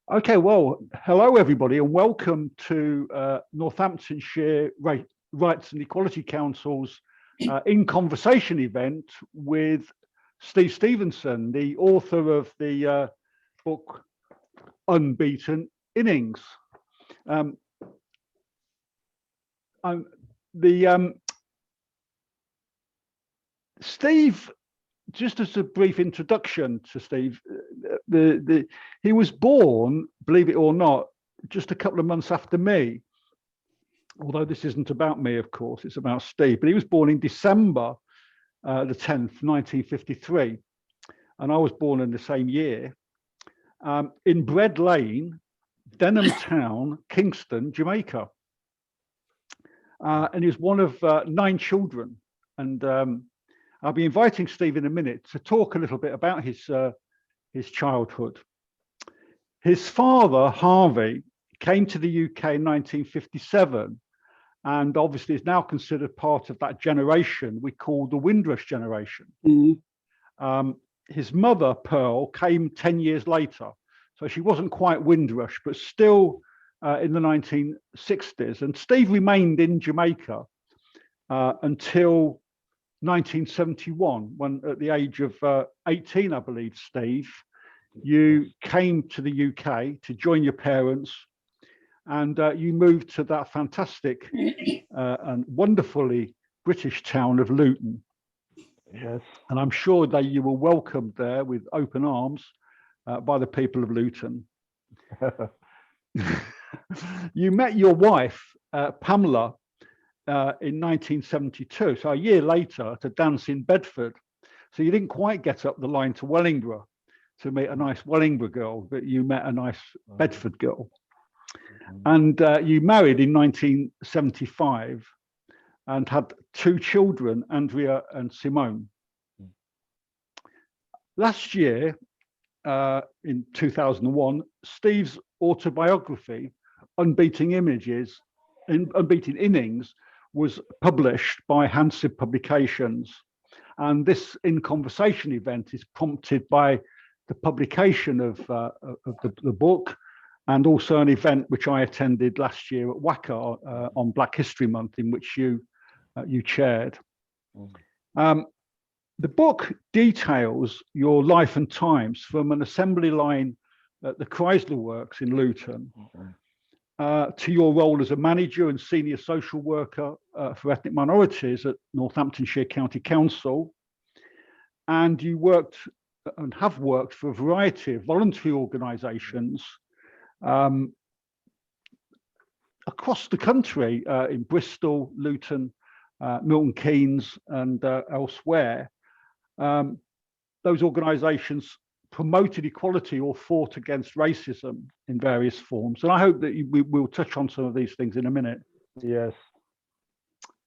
Okay, well, hello everybody, and welcome to Northamptonshire Rights and Equality Council's In Conversation event with Steve Stephenson, the author of the book Unbeaten Innings. Um, the Steve, just as a brief introduction to Steve, he was born, believe it or not, just a couple of months after me. Although this isn't about me, of course, it's about Steve. But he was born in December the 10th, 1953. And I was born in the same year in Bread Lane, Denham Town, Kingston, Jamaica. And he was one of 9 children. And I'll be inviting Steve in a minute to talk a little bit about his childhood. His father, Harvey, came to the UK in 1957, and obviously is now considered part of that generation we call the Windrush generation. Mm-hmm. His mother, Pearl, came 10 years later, so she wasn't quite Windrush, but still in the 1960s. And Steve remained in Jamaica until 1971, when at the age of 18, I believe, Steve, you came to the UK to join your parents, and you moved to that fantastic and wonderfully British town of Luton. Yes. And I'm sure that you were welcomed there with open arms by the people of Luton. You met your wife, Pamela, in 1972, so a year later, to dance in Bedford. So you didn't quite get up the line to Wellingborough to meet a nice Wellingborough girl, but you met a nice Bedford girl. And you married in 1975 and had 2 children, Andrea and Simone. Last year, in 2001, Steve's autobiography, Unbeaten Innings, was published by Hansard Publications. And this In Conversation event is prompted by the publication of the book, and also an event which I attended last year at WACA on Black History Month, in which you chaired. The book details your life and times from an assembly line at the Chrysler Works in Luton, to your role as a manager and senior social worker for ethnic minorities at Northamptonshire County Council. And you worked and have worked for a variety of voluntary organisations across the country, in Bristol, Luton, Milton Keynes, and elsewhere. Those organisations promoted equality or fought against racism in various forms. And I hope that we'll touch on some of these things in a minute. Yes.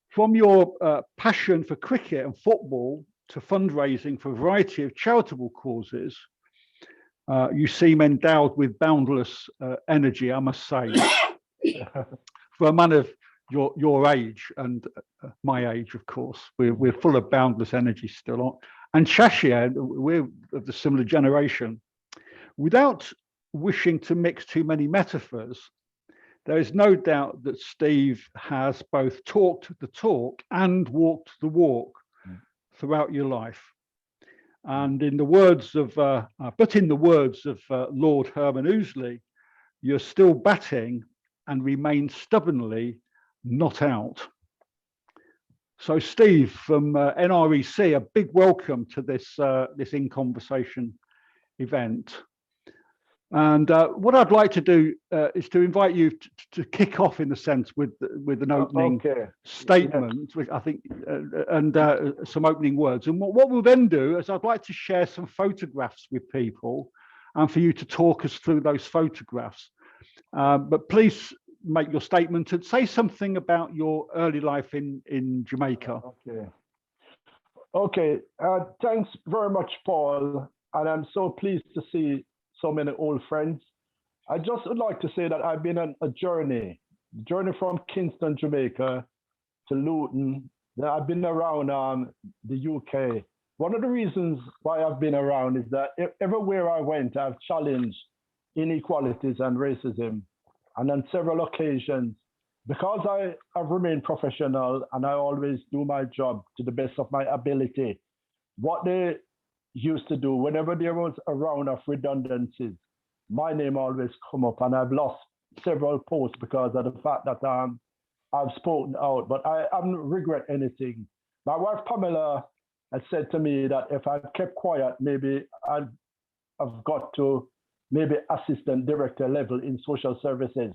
From your passion for cricket and football to fundraising for a variety of charitable causes, you seem endowed with boundless energy, I must say, for a man of your age and my age, of course. We're full of boundless energy still. And Cheshire, we're of the similar generation. Without wishing to mix too many metaphors, there is no doubt that Steve has both talked the talk and walked the walk throughout your life. And in the words of, Lord Herman Ouseley, you're still batting and remain stubbornly not out. So, Steve, from NREC, a big welcome to this In Conversation event. And what I'd like to do is to invite you to kick off, in a sense, with an opening statement, which I think, and some opening words. And what we'll then do is I'd like to share some photographs with people, and for you to talk us through those photographs. But please make your statement and say something about your early life in Jamaica. Okay. Thanks very much, Paul. And I'm so pleased to see so many old friends. I just would like to say that I've been on a journey from Kingston, Jamaica to Luton. I've been around the UK. One of the reasons why I've been around is that everywhere I went, I've challenged inequalities and racism. And on several occasions, because I have remained professional and I always do my job to the best of my ability, what they used to do whenever there was a round of redundancies, my name always come up, and I've lost several posts because of the fact that I've spoken out, but I haven't regret anything. My wife Pamela has said to me that if I'd kept quiet, maybe I've got to maybe assistant director level in social services.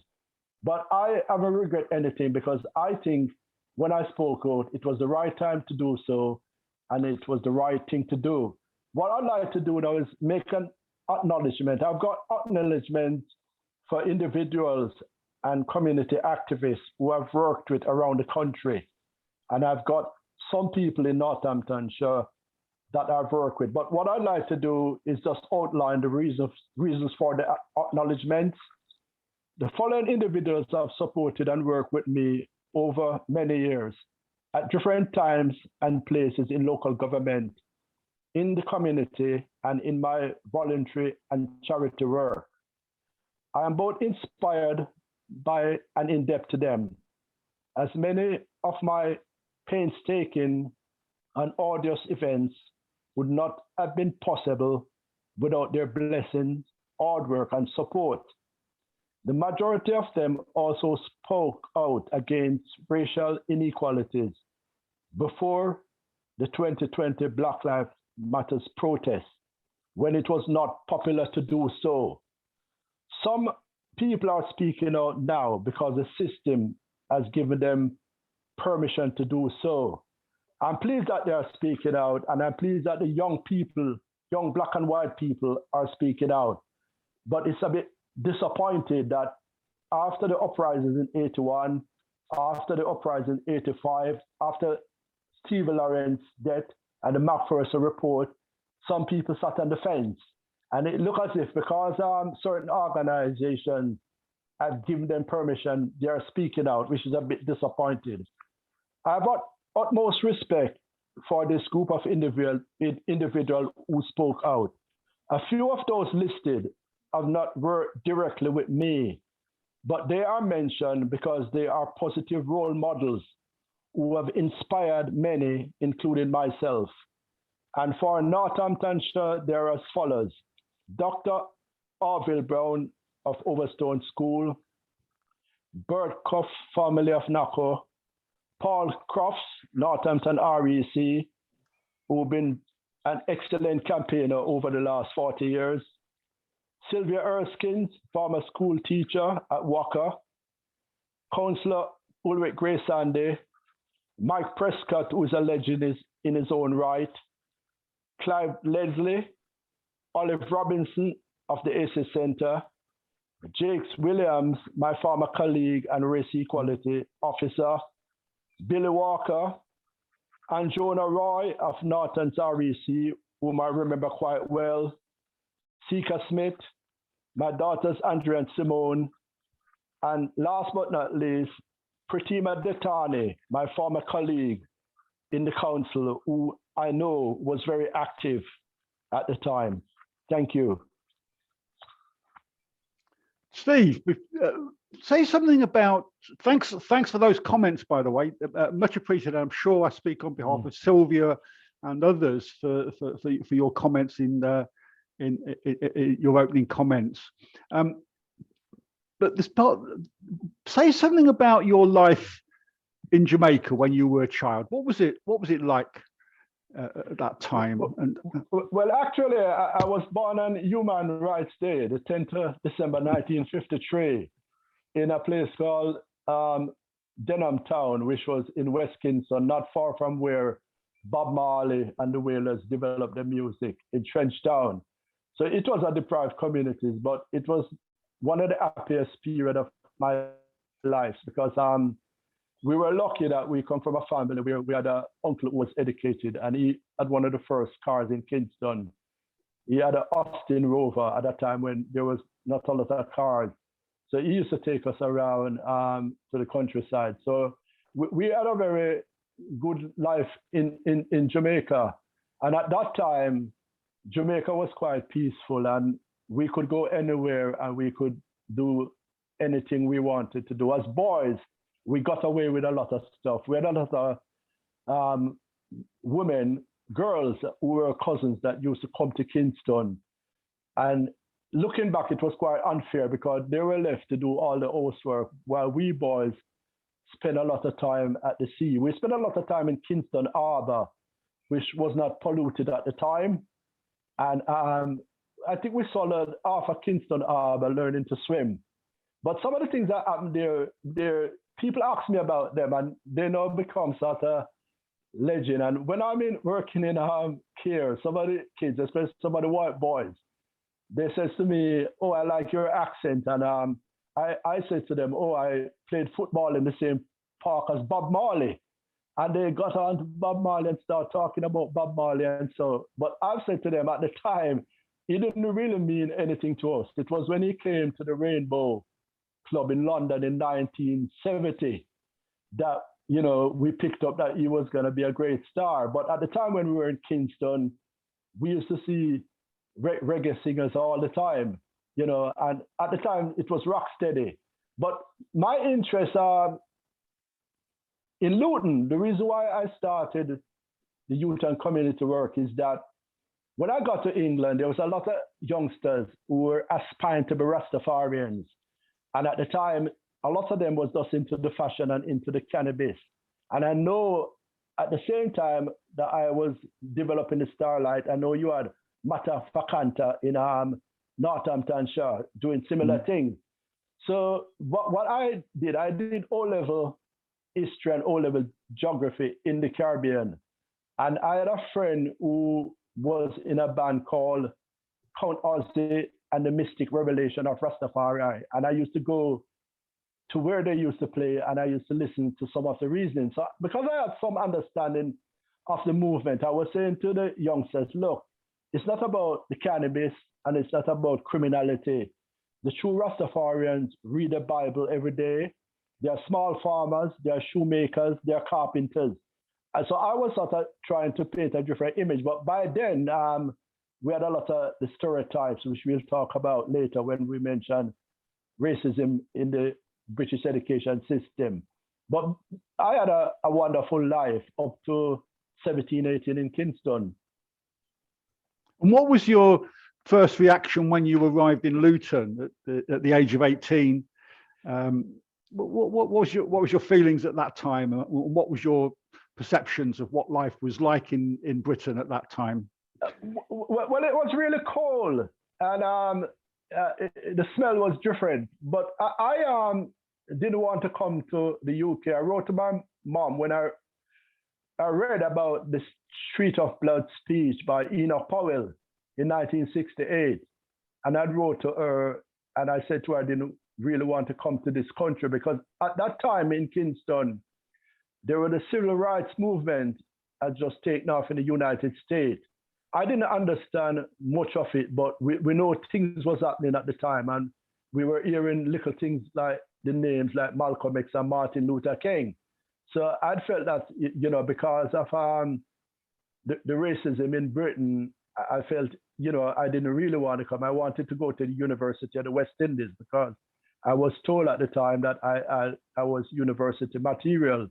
But I haven't regret anything because I think when I spoke out, it was the right time to do so, and it was the right thing to do. What I'd like to do now is make an acknowledgement. I've got acknowledgement for individuals and community activists who I've worked with around the country. And I've got some people in Northamptonshire that I've worked with. But what I'd like to do is just outline the reasons for the acknowledgements. The following individuals have supported and worked with me over many years at different times and places in local government, in the community, and in my voluntary and charity work. I am both inspired by and indebted to them, as many of my painstaking and arduous events would not have been possible without their blessings, hard work, and support. The majority of them also spoke out against racial inequalities before the 2020 Black Lives Matter protests, when it was not popular to do so. Some people are speaking out now because the system has given them permission to do so. I'm pleased that they are speaking out, and I'm pleased that the young people, young black and white people, are speaking out. But it's a bit disappointed that after the uprisings in 81, after the uprising in 85, after Stephen Lawrence's death and the McPherson report, some people sat on the fence. And it looked as if because certain organizations have given them permission, they are speaking out, which is a bit disappointed. I have utmost respect for this group of individuals who spoke out. A few of those listed have not worked directly with me, but they are mentioned because they are positive role models who have inspired many, including myself. And for Northamptonshire, there are as follows: Dr. Orville Brown of Overstone School, Bert Cuff, family of Naco, Paul Crofts, Northampton REC, who've been an excellent campaigner over the last 40 years, Sylvia Erskine, former school teacher at Walker, Councillor Ulrich Gray Sandy, Mike Prescott, who is a legend in his own right, Clive Leslie, Olive Robinson of the ACE Center, Jakes Williams, my former colleague and race equality officer, Billy Walker, and Jonah Roy of Norton's REC, whom I remember quite well, Sika Smith, my daughters Andrea and Simone, and last but not least, Pratima Detani, my former colleague in the council, who I know was very active at the time. Thank you. Steve, say something about, thanks for those comments, by the way, much appreciated. I'm sure I speak on behalf of Sylvia and others for your comments in your opening comments. But this part, say something about your life in Jamaica when you were a child. What was it like at that time? Well, actually, I was born on Human Rights Day, the 10th of December 1953, in a place called Denham Town, which was in West Kingston, not far from where Bob Marley and the Wailers developed their music, in Trench Town. So it was a deprived community, but it was one of the happiest period of my life because we were lucky that we come from a family where we had an uncle who was educated, and he had one of the first cars in Kingston. He had an Austin Rover at that time when there was not a lot of cars. So he used to take us around to the countryside. So we had a very good life in Jamaica. And at that time, Jamaica was quite peaceful. And we could go anywhere and we could do anything we wanted to do. As boys, we got away with a lot of stuff. We had a lot of women, girls who were cousins that used to come to Kingston. And looking back, it was quite unfair because they were left to do all the housework while we boys spent a lot of time at the sea. We spent a lot of time in Kingston Harbour, which was not polluted at the time. And I think we saw half of Kingston Harbour learning to swim. But some of the things that happened there, people ask me about them, and they now become sort of legend. And when I'm working in care, some of the kids, especially some of the white boys, they says to me, "Oh, I like your accent." And I said to them, "Oh, I played football in the same park as Bob Marley." And they got on to Bob Marley and started talking about Bob Marley. And so, but I've said to them at the time, he didn't really mean anything to us. It was when he came to the Rainbow Club in London in 1970 that, you know, we picked up that he was going to be a great star. But at the time when we were in Kingston, we used to see reggae singers all the time, you know, and at the time it was Rocksteady. But my interest in Luton, the reason why I started the youth and community work is that when I got to England, there was a lot of youngsters who were aspiring to be Rastafarians. And at the time, a lot of them was just into the fashion and into the cannabis. And I know at the same time that I was developing the Starlight, I know you had Mata Fakanta in Northamptonshire doing similar things. So what I did O-level history and O-level geography in the Caribbean. And I had a friend who was in a band called Count Ozzy and the Mystic Revelation of Rastafari. And I used to go to where they used to play and I used to listen to some of the reasoning. So because I had some understanding of the movement, I was saying to the youngsters, look, it's not about the cannabis and it's not about criminality. The true Rastafarians read the Bible every day. They are small farmers, they are shoemakers, they are carpenters. And so I was sort of trying to paint a different image. But by then, we had a lot of the stereotypes, which we'll talk about later when we mention racism in the British education system. But I had a wonderful life up to 17, 18 in Kingston. And what was your first reaction when you arrived in Luton at the age of 18? What was your feelings at that time? What was your perceptions of what life was like in Britain at that time? Well, it was really cold, and the smell was different. But I didn't want to come to the UK. I wrote to my mom when I read about the Street of Blood speech by Enoch Powell in 1968, and I wrote to her and I said to her I didn't really want to come to this country because at that time in Kingston, there were the civil rights movement had just taken off in the United States. I didn't understand much of it, but we know things was happening at the time, and we were hearing little things like the names like Malcolm X and Martin Luther King. So I felt that, you know, because of the racism in Britain, I felt, you know, I didn't really want to come. I wanted to go to the University of the West Indies because I was told at the time that I was university material.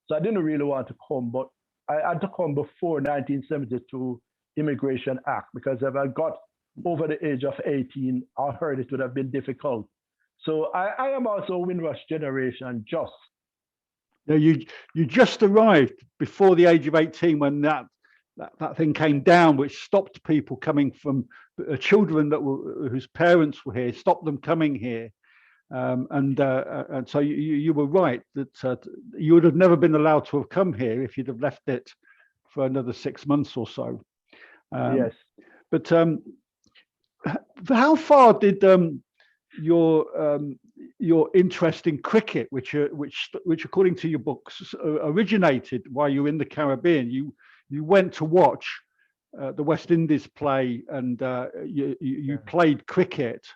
So I didn't really want to come, but I had to come before 1972 Immigration Act because if I got over the age of 18, I heard it would have been difficult. So I am also a Windrush generation, just. Now you just arrived before the age of 18 when that thing came down, which stopped people coming from children whose parents were here, stopped them coming here. And so you were right that you would have never been allowed to have come here if you'd have left it for another 6 months or so. Yes. But how far did your interest in cricket, which according to your books originated while you were in the Caribbean? You went to watch the West Indies play, and you played cricket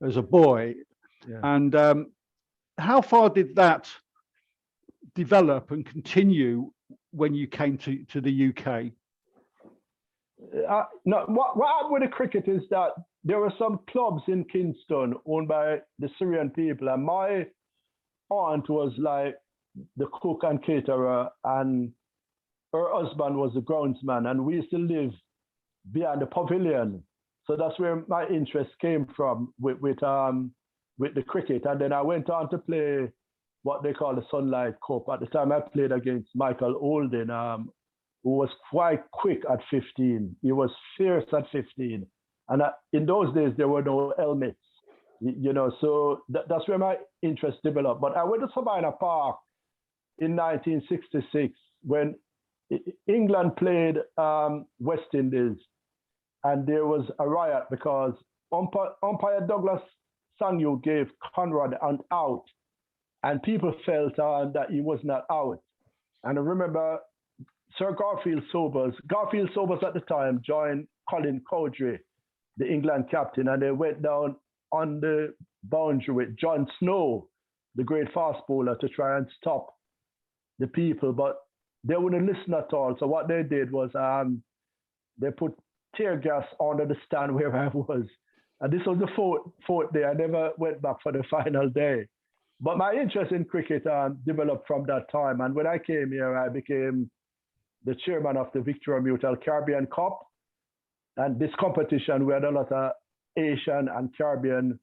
as a boy. Yeah. And how far did that develop and continue when you came to the UK? No, what happened with the cricket is that there were some clubs in Kingston owned by the Syrian people, and my aunt was like the cook and caterer, and her husband was the groundsman, and we used to live behind the pavilion. So that's where my interest came from with the cricket. And then I went on to play what they call the Sunlight Cup. At the time, I played against Michael Olden, who was quite quick at 15. He was fierce at 15. And in those days, there were no helmets, so that's where my interest developed. But I went to Sabina Park in 1966 when England played West Indies, and there was a riot because umpire Douglas Sanyu gave Conrad an out, and people felt that he was not out. And I remember Sir Garfield Sobers at the time joined Colin Cowdrey, the England captain, and they went down on the boundary with John Snow, the great fast bowler, to try and stop the people, but they wouldn't listen at all. So what they did was they put tear gas under the stand where I was. And this was the fourth day. I never went back for the final day. But my interest in cricket developed from that time. And when I came here, I became the chairman of the Victoria Mutual Caribbean Cup. And this competition, we had a lot of Asian and Caribbean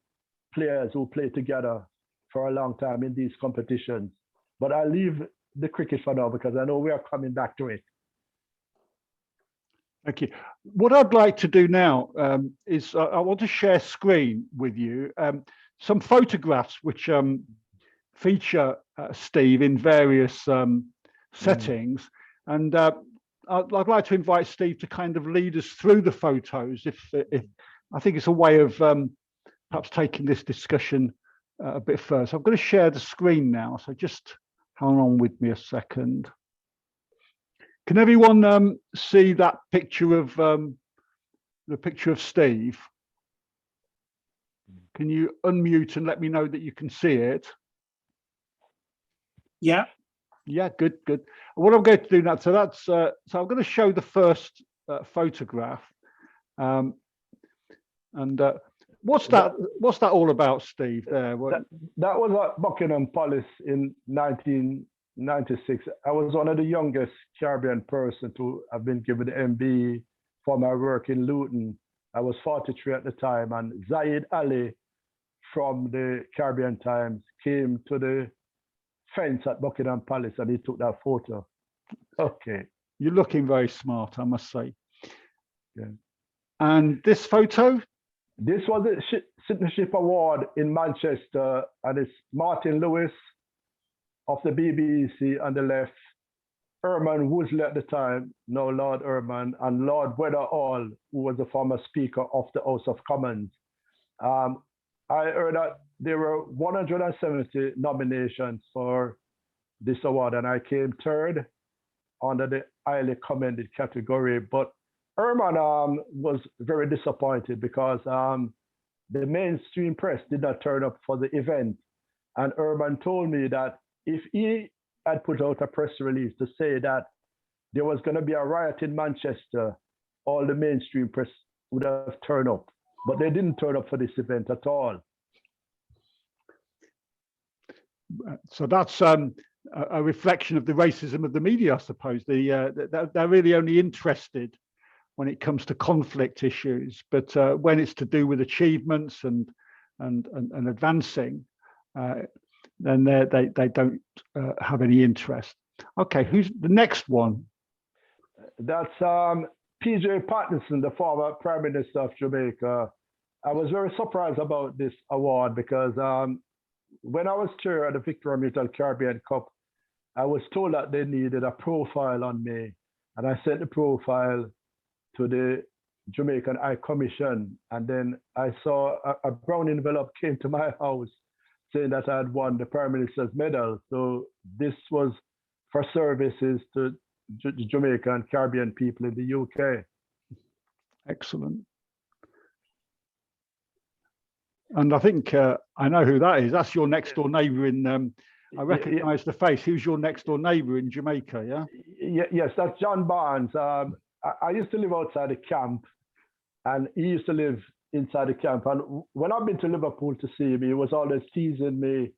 players who played together for a long time in these competitions. But I leave the cricket for now because I know we are coming back to it. Thank you. What I'd like to do now is I want to share screen with you some photographs which feature Steve in various settings. And I'd like to invite Steve to kind of lead us through the photos. If I think it's a way of perhaps taking this discussion a bit further. So I'm going to share the screen now. So just hang on with me a second. Can everyone see that picture of the picture of Steve? Can you unmute and let me know that you can see it? Yeah. Yeah, good. What I'm going to do now, so I'm going to show the first photograph. What's that all about, Steve? There. That was at Buckingham Palace in 1996. I was one of the youngest Caribbean person to have been given the MBE for my work in Luton. I was 43 at the time, and Zayed Ali from the Caribbean Times came to the fence at Buckingham Palace and he took that photo. Okay. You're looking very smart, I must say. Yeah. And this photo? This was a Citizenship Award in Manchester, and it's Martin Lewis of the BBC on the left, Herman Woolsey at the time, now Lord Herman, and Lord Weatherall, who was the former Speaker of the House of Commons. I heard that there were 170 nominations for this award, and I came third under the highly commended category. But Herman was very disappointed because the mainstream press did not turn up for the event. And Herman told me that if he had put out a press release to say that there was going to be a riot in Manchester, all the mainstream press would have turned up. But they didn't turn up for this event at all. So that's a reflection of the racism of the media, I suppose. They're really only interested when it comes to conflict issues, but when it's to do with achievements and advancing, then they don't have any interest. Okay, who's the next one? That's P.J. Patterson, the former Prime Minister of Jamaica. I was very surprised about this award because when I was chair at the Victoria Mutual Caribbean Cup, I was told that they needed a profile on me, and I sent the profile to the Jamaican High Commission, and then I saw a brown envelope came to my house saying that I had won the Prime Minister's medal. So this was for services to Jamaica and Caribbean people in the UK. Excellent. And I think I know who that is. That's your next door neighbour in. I recognise the face. Who's your next door neighbour in Jamaica? Yeah. Yes, that's John Barnes. I used to live outside the camp, and he used to live inside the camp. And when I've been to Liverpool to see him, he was always teasing me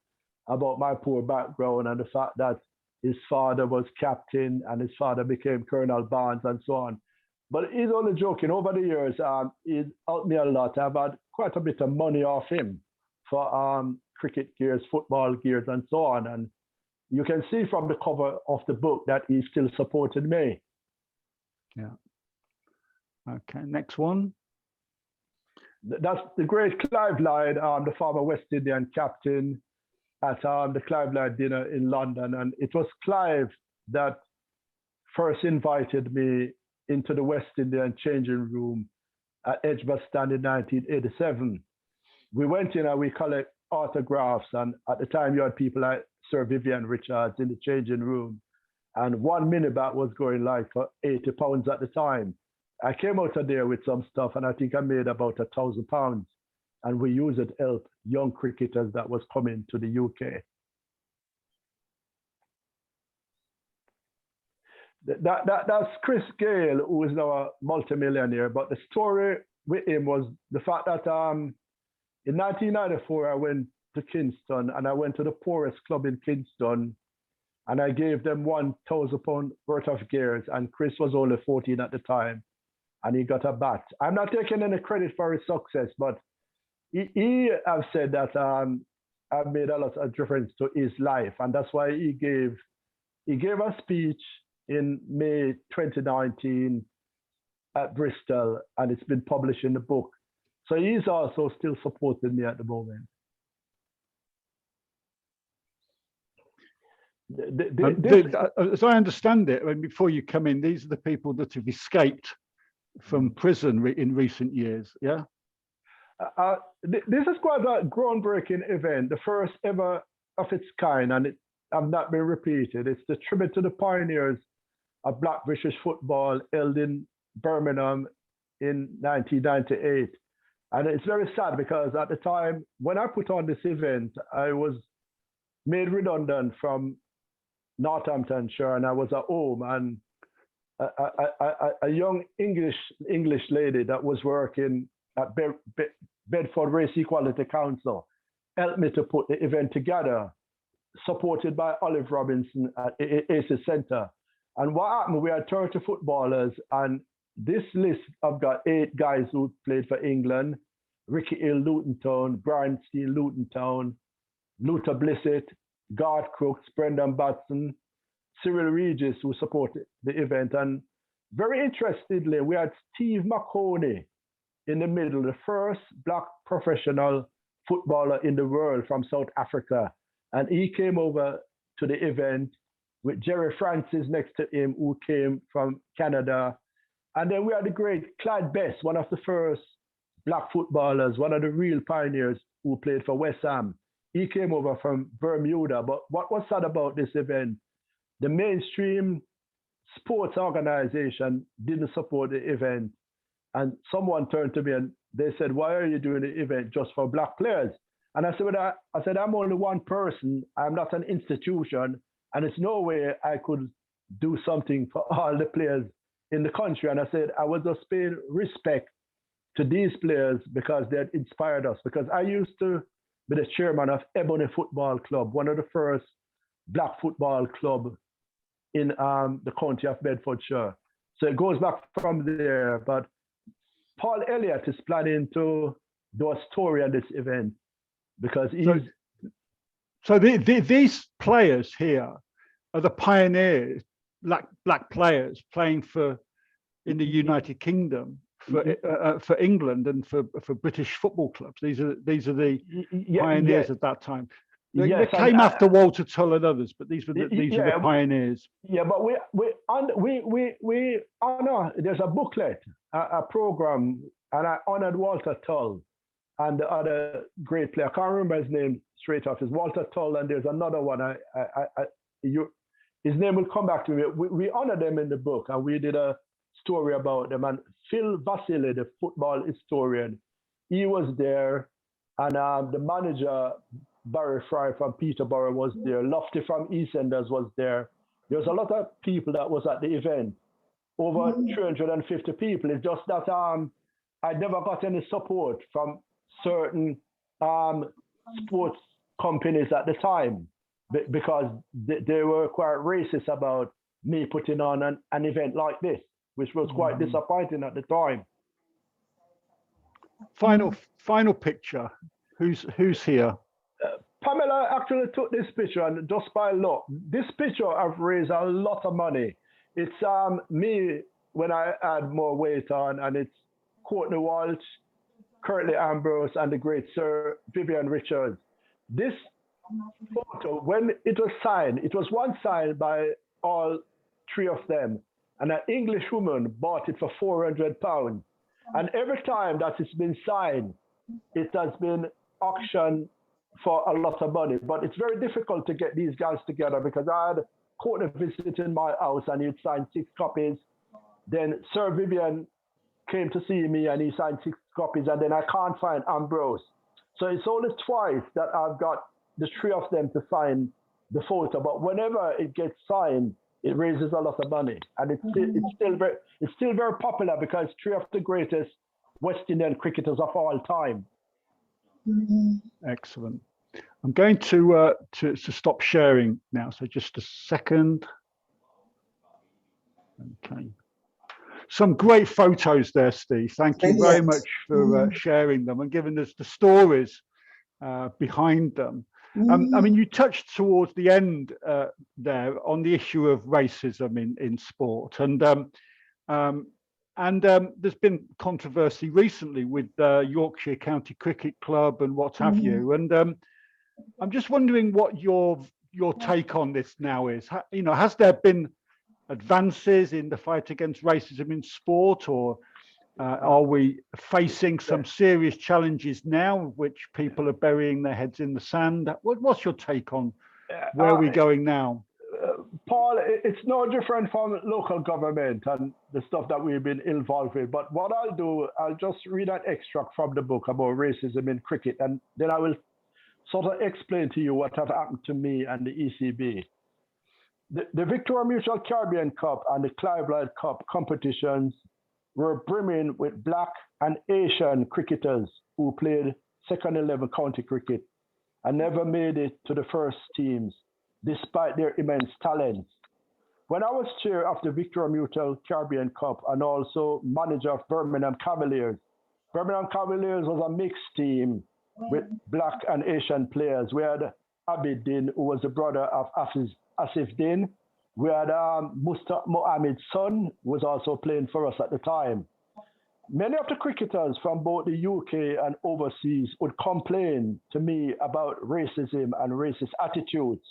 about my poor background and the fact that his father was captain and his father became Colonel Barnes and so on. But he's only joking. Over the years, he's helped me a lot. I've had quite a bit of money off him for cricket gears, football gears, and so on. And you can see from the cover of the book that he still supported me. Yeah. Okay, next one. That's the great Clive Lyde, the former West Indian captain at the Clive Lyde dinner in London. And it was Clive that first invited me into the West Indian changing room at Edgbaston in 1987. We went in and we collect autographs, and at the time you had people like Sir Vivian Richards in the changing room, and one minibat was going like for £80 at the time. I came out of there with some stuff, and I think I made about £1,000, and we used it to help young cricketers that was coming to the UK. That's Chris Gale, who is now a multimillionaire. But the story with him was the fact that in 1994, I went to Kingston, and I went to the poorest club in Kingston, and I gave them £1,000 worth of gears, and Chris was only 14 at the time, and he got a bat. I'm not taking any credit for his success, but he has said that I've made a lot of difference to his life, and that's why he gave a speech in May 2019 at Bristol, and it's been published in the book. So he's also still supporting me at the moment. As I understand it, before you come in, these are the people that have escaped from prison in recent years, yeah? This is quite a groundbreaking event, the first ever of its kind, and it have not been repeated. It's the tribute to the pioneers of Black British football held in Birmingham in 1998. And it's very sad because at the time when I put on this event, I was made redundant from Northamptonshire, and I was at home, and a young English lady that was working at Bedford Race Equality Council helped me to put the event together, supported by Olive Robinson at ACE Centre. And what happened, we had 30 footballers, and this list, I've got 8 guys who played for England: Ricky Hill, Luton Town; Brian Steele, Luton Town; Luther Blissett, Garth Crooks, Brendan Batson, Cyril Regis, who supported the event. And very interestedly, we had Steve McConey in the middle, the first Black professional footballer in the world from South Africa. And he came over to the event with Jerry Francis next to him, who came from Canada. And then we had the great Clyde Best, one of the first Black footballers, one of the real pioneers who played for West Ham. He came over from Bermuda. But what was sad about this event, the mainstream sports organization didn't support the event. And someone turned to me and they said, "Why are you doing the event just for Black players?" And I said, "I'm only one person. I'm not an institution. And it's no way I could do something for all the players in the country." And I said, I was just paying respect to these players because they had inspired us. Because I used to be the chairman of Ebony Football Club, one of the first Black football club in the county of Bedfordshire. So it goes back from there. But Paul Elliott is planning to do a story on this event because he's... So these players here are the pioneers, black players playing in the United Kingdom for England and for British football clubs. These are the pioneers at that time. They came after Walter Tull and others, but these are the pioneers. Yeah, but we honor. There's a booklet, a program, and I honored Walter Tull and the other great player. I can't remember his name straight off. It's Walter Tull, and there's another one. His name will come back to me. We honor them in the book, and we did a story about them. And Phil Vasily, the football historian, he was there, and the manager, Barry Fry from Peterborough, was there. Lofty from EastEnders was there. There was a lot of people that was at the event, over 350 people. It's just that I never got any support from certain sports companies at the time because they were quite racist about me putting on an event like this, which was quite disappointing at the time. Final picture. Who's here? Pamela actually took this picture, and just by luck, this picture I've raised a lot of money. It's me when I had more weight on, and it's Courtney Walsh, Curtly Ambrose, and the great Sir Vivian Richards. This photo, when it was signed, it was one signed by all three of them, and an English woman bought it for £400. And every time that it's been signed, it has been auctioned for a lot of money. But it's very difficult to get these guys together because I had Courtney visiting my house and he'd signed 6 copies. Then Sir Vivian came to see me and he signed 6 copies, and then I can't find Ambrose. So it's only twice that I've got the 3 of them to sign the photo. But whenever it gets signed, it raises a lot of money, and it's still very popular because 3 of the greatest West Indian cricketers of all time. Excellent. I'm going to stop sharing now. So just a second. Okay. Some great photos there, Steve. Thank you very much for sharing them and giving us the stories behind them. I mean, you touched towards the end there on the issue of racism in sport, and there's been controversy recently with Yorkshire County Cricket Club and what have you. And I'm just wondering what your take on this now is. You know, has there been advances in the fight against racism in sport, or are we facing some serious challenges now, which people are burying their heads in the sand? What's your take on where are we going now? Paul, it's no different from local government and the stuff that we've been involved with. But what I'll do, I'll just read an extract from the book about racism in cricket, and then I will sort of explain to you what have happened to me and the ECB. The Victoria Mutual Caribbean Cup and the Clive Lloyd Cup competitions were brimming with Black and Asian cricketers who played second 11 county cricket and never made it to the first teams, despite their immense talents. When I was chair of the Victoria Mutual Caribbean Cup and also manager of Birmingham Cavaliers was a mixed team with Black and Asian players. We had Abid Din, who was the brother of Asif Din. We had Mustaq Mohammed's son, who was also playing for us at the time. Many of the cricketers from both the UK and overseas would complain to me about racism and racist attitudes.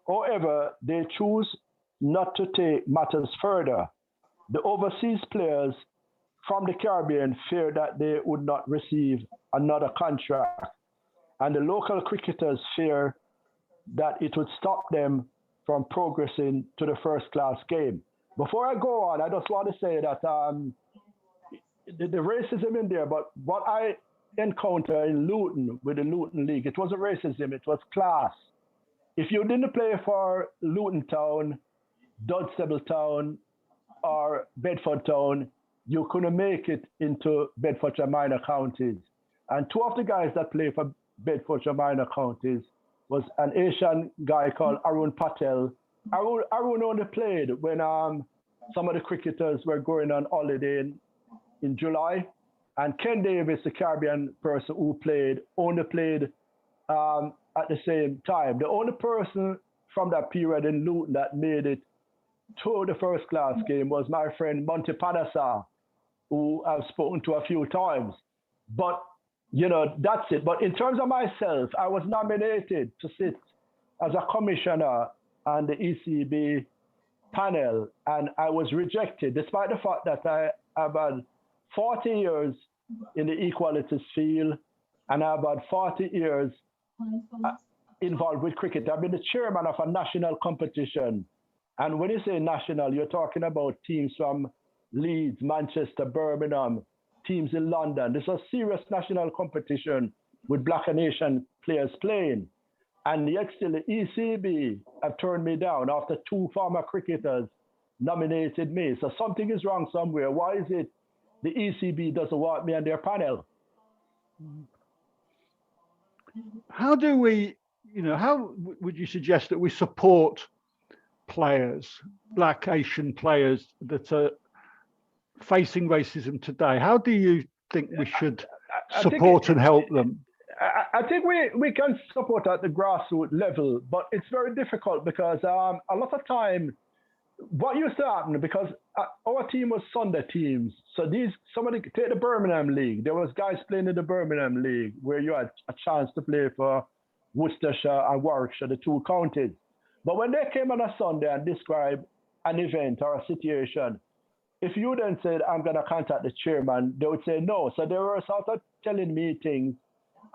However, they choose not to take matters further. The overseas players from the Caribbean feared that they would not receive another contract, and the local cricketers fear that it would stop them from progressing to the first-class game. Before I go on, I just want to say that the racism in there, but what I encountered in Luton with the Luton League, it wasn't racism, it was class. If you didn't play for Luton Town, Dunstable Town, or Bedford Town, you couldn't make it into Bedfordshire minor counties. And 2 of the guys that play for Bedfordshire minor counties was an Asian guy called Arun Patel. Arun only played when some of the cricketers were going on holiday in July. And Ken Davis, the Caribbean person who played, only played at the same time. The only person from that period in Luton that made it to the first class game was my friend Monty Panasa, who I've spoken to a few times. But, you know, that's it. But in terms of myself, I was nominated to sit as a commissioner on the ECB panel, and I was rejected, despite the fact that I have had 40 years in the equalities field, and I've had 40 years involved with cricket. I've been the chairman of a national competition. And when you say national, you're talking about teams from Leeds, Manchester, Birmingham, teams in London. This is a serious national competition with Black and Asian players playing. And yet still the ECB have turned me down after 2 former cricketers nominated me. So something is wrong somewhere. Why is it the ECB doesn't want me on their panel. How do we, how would you suggest that we support players, Black, Asian players that are facing racism today? How do you think we should support and help them? I think we can support at the grassroots level, but it's very difficult because a lot of time, what used to happen, because our team was Sunday teams, so take the Birmingham League. There was guys playing in the Birmingham League where you had a chance to play for Worcestershire and Warwickshire, the two counties. But when they came on a Sunday and described an event or a situation, if you then said, I'm going to contact the chairman, they would say no. So they were sort of telling me things,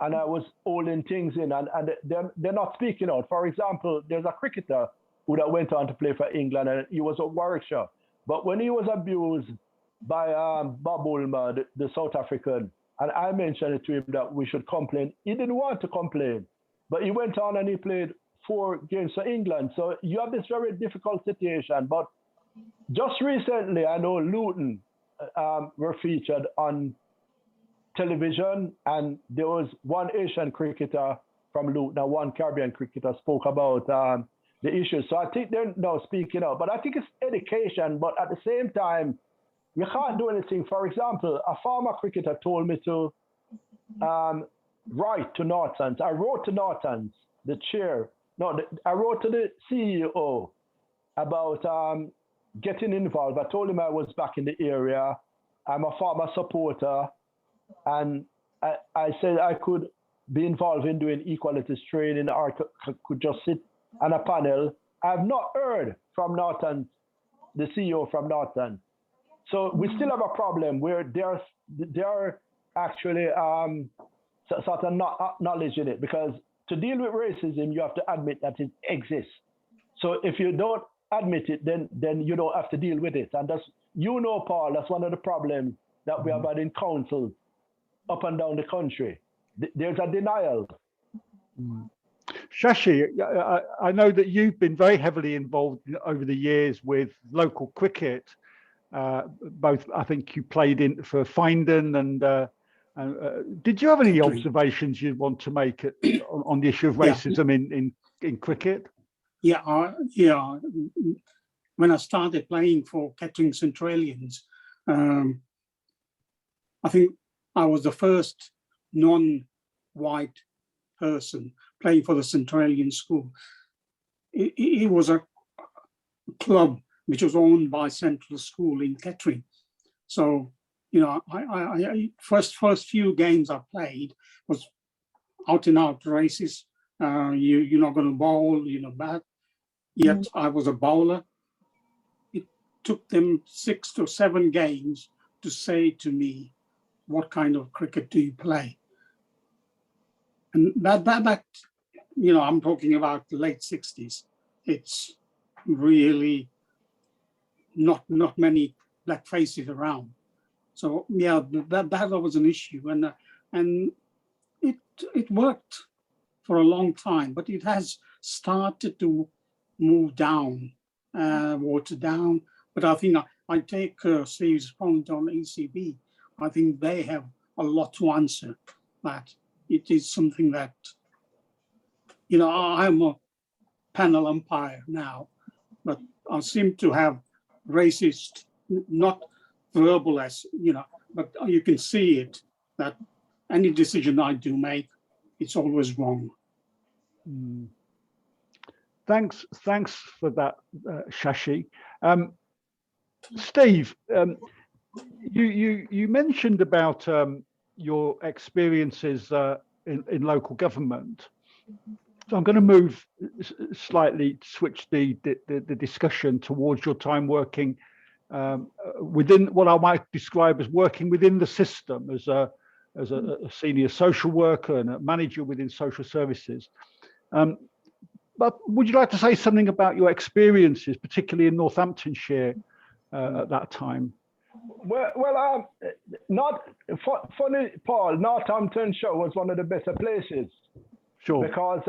and I was holding things in, and they're not speaking out. For example, there's a cricketer who that went on to play for England, and he was at Warwickshire. But when he was abused by Bob Ulmer, the South African, and I mentioned it to him that we should complain, he didn't want to complain. But he went on and he played 4 games for England. So you have this very difficult situation. But just recently, I know Luton were featured on television, and there was one Asian cricketer from Luton and one Caribbean cricketer spoke about the issues. So I think they're now speaking out. But I think it's education. But at the same time, we can't do anything. For example, a former cricketer told me to write to Northants. I wrote to Northants, the chair. No, I wrote to the CEO about getting involved. I told him I was back in the area. I'm a former supporter. And I said I could be involved in doing equalities training, or could just sit on a panel. I've not heard from Northants, the CEO from Northants. So we still have a problem where they're actually sort of not acknowledging it, because to deal with racism, you have to admit that it exists. So if you don't admit it, then you don't have to deal with it. And that's, Paul, that's one of the problems that we have had in councils up and down the country. There's a denial. Shashi, I know that you've been very heavily involved over the years with local cricket. Both, I think you played in for Findon, and did you have any observations you'd want to make on the issue of racism in cricket? Yeah. When I started playing for Kettering Centralians, I think I was the first non-white person playing for the Centralian school. It was a club which was owned by Central School in Kettering. So, I first few games I played was out and out racist. You're not going to bowl, bat. Yet I was a bowler. It took them 6 to 7 games to say to me, what kind of cricket do you play? And that I'm talking about the late 60s. It's really not many black faces around. So that was an issue, and it worked for a long time, but it has started to move down, water down. But I think I take Steve's point on ECB. I think they have a lot to answer. That it is something that, I'm a panel umpire now, but I seem to have racist, not verbal as, but you can see it, that any decision I do make, it's always wrong. Thanks for that, Shashi. Steve, you mentioned about your experiences in local government. So I'm going to move slightly, switch the discussion towards your time working within what I might describe as working within the system as a senior social worker and a manager within social services. But would you like to say something about your experiences, particularly in Northamptonshire at that time? Well, not funny, Paul. Northamptonshire was one of the better places. Sure. Because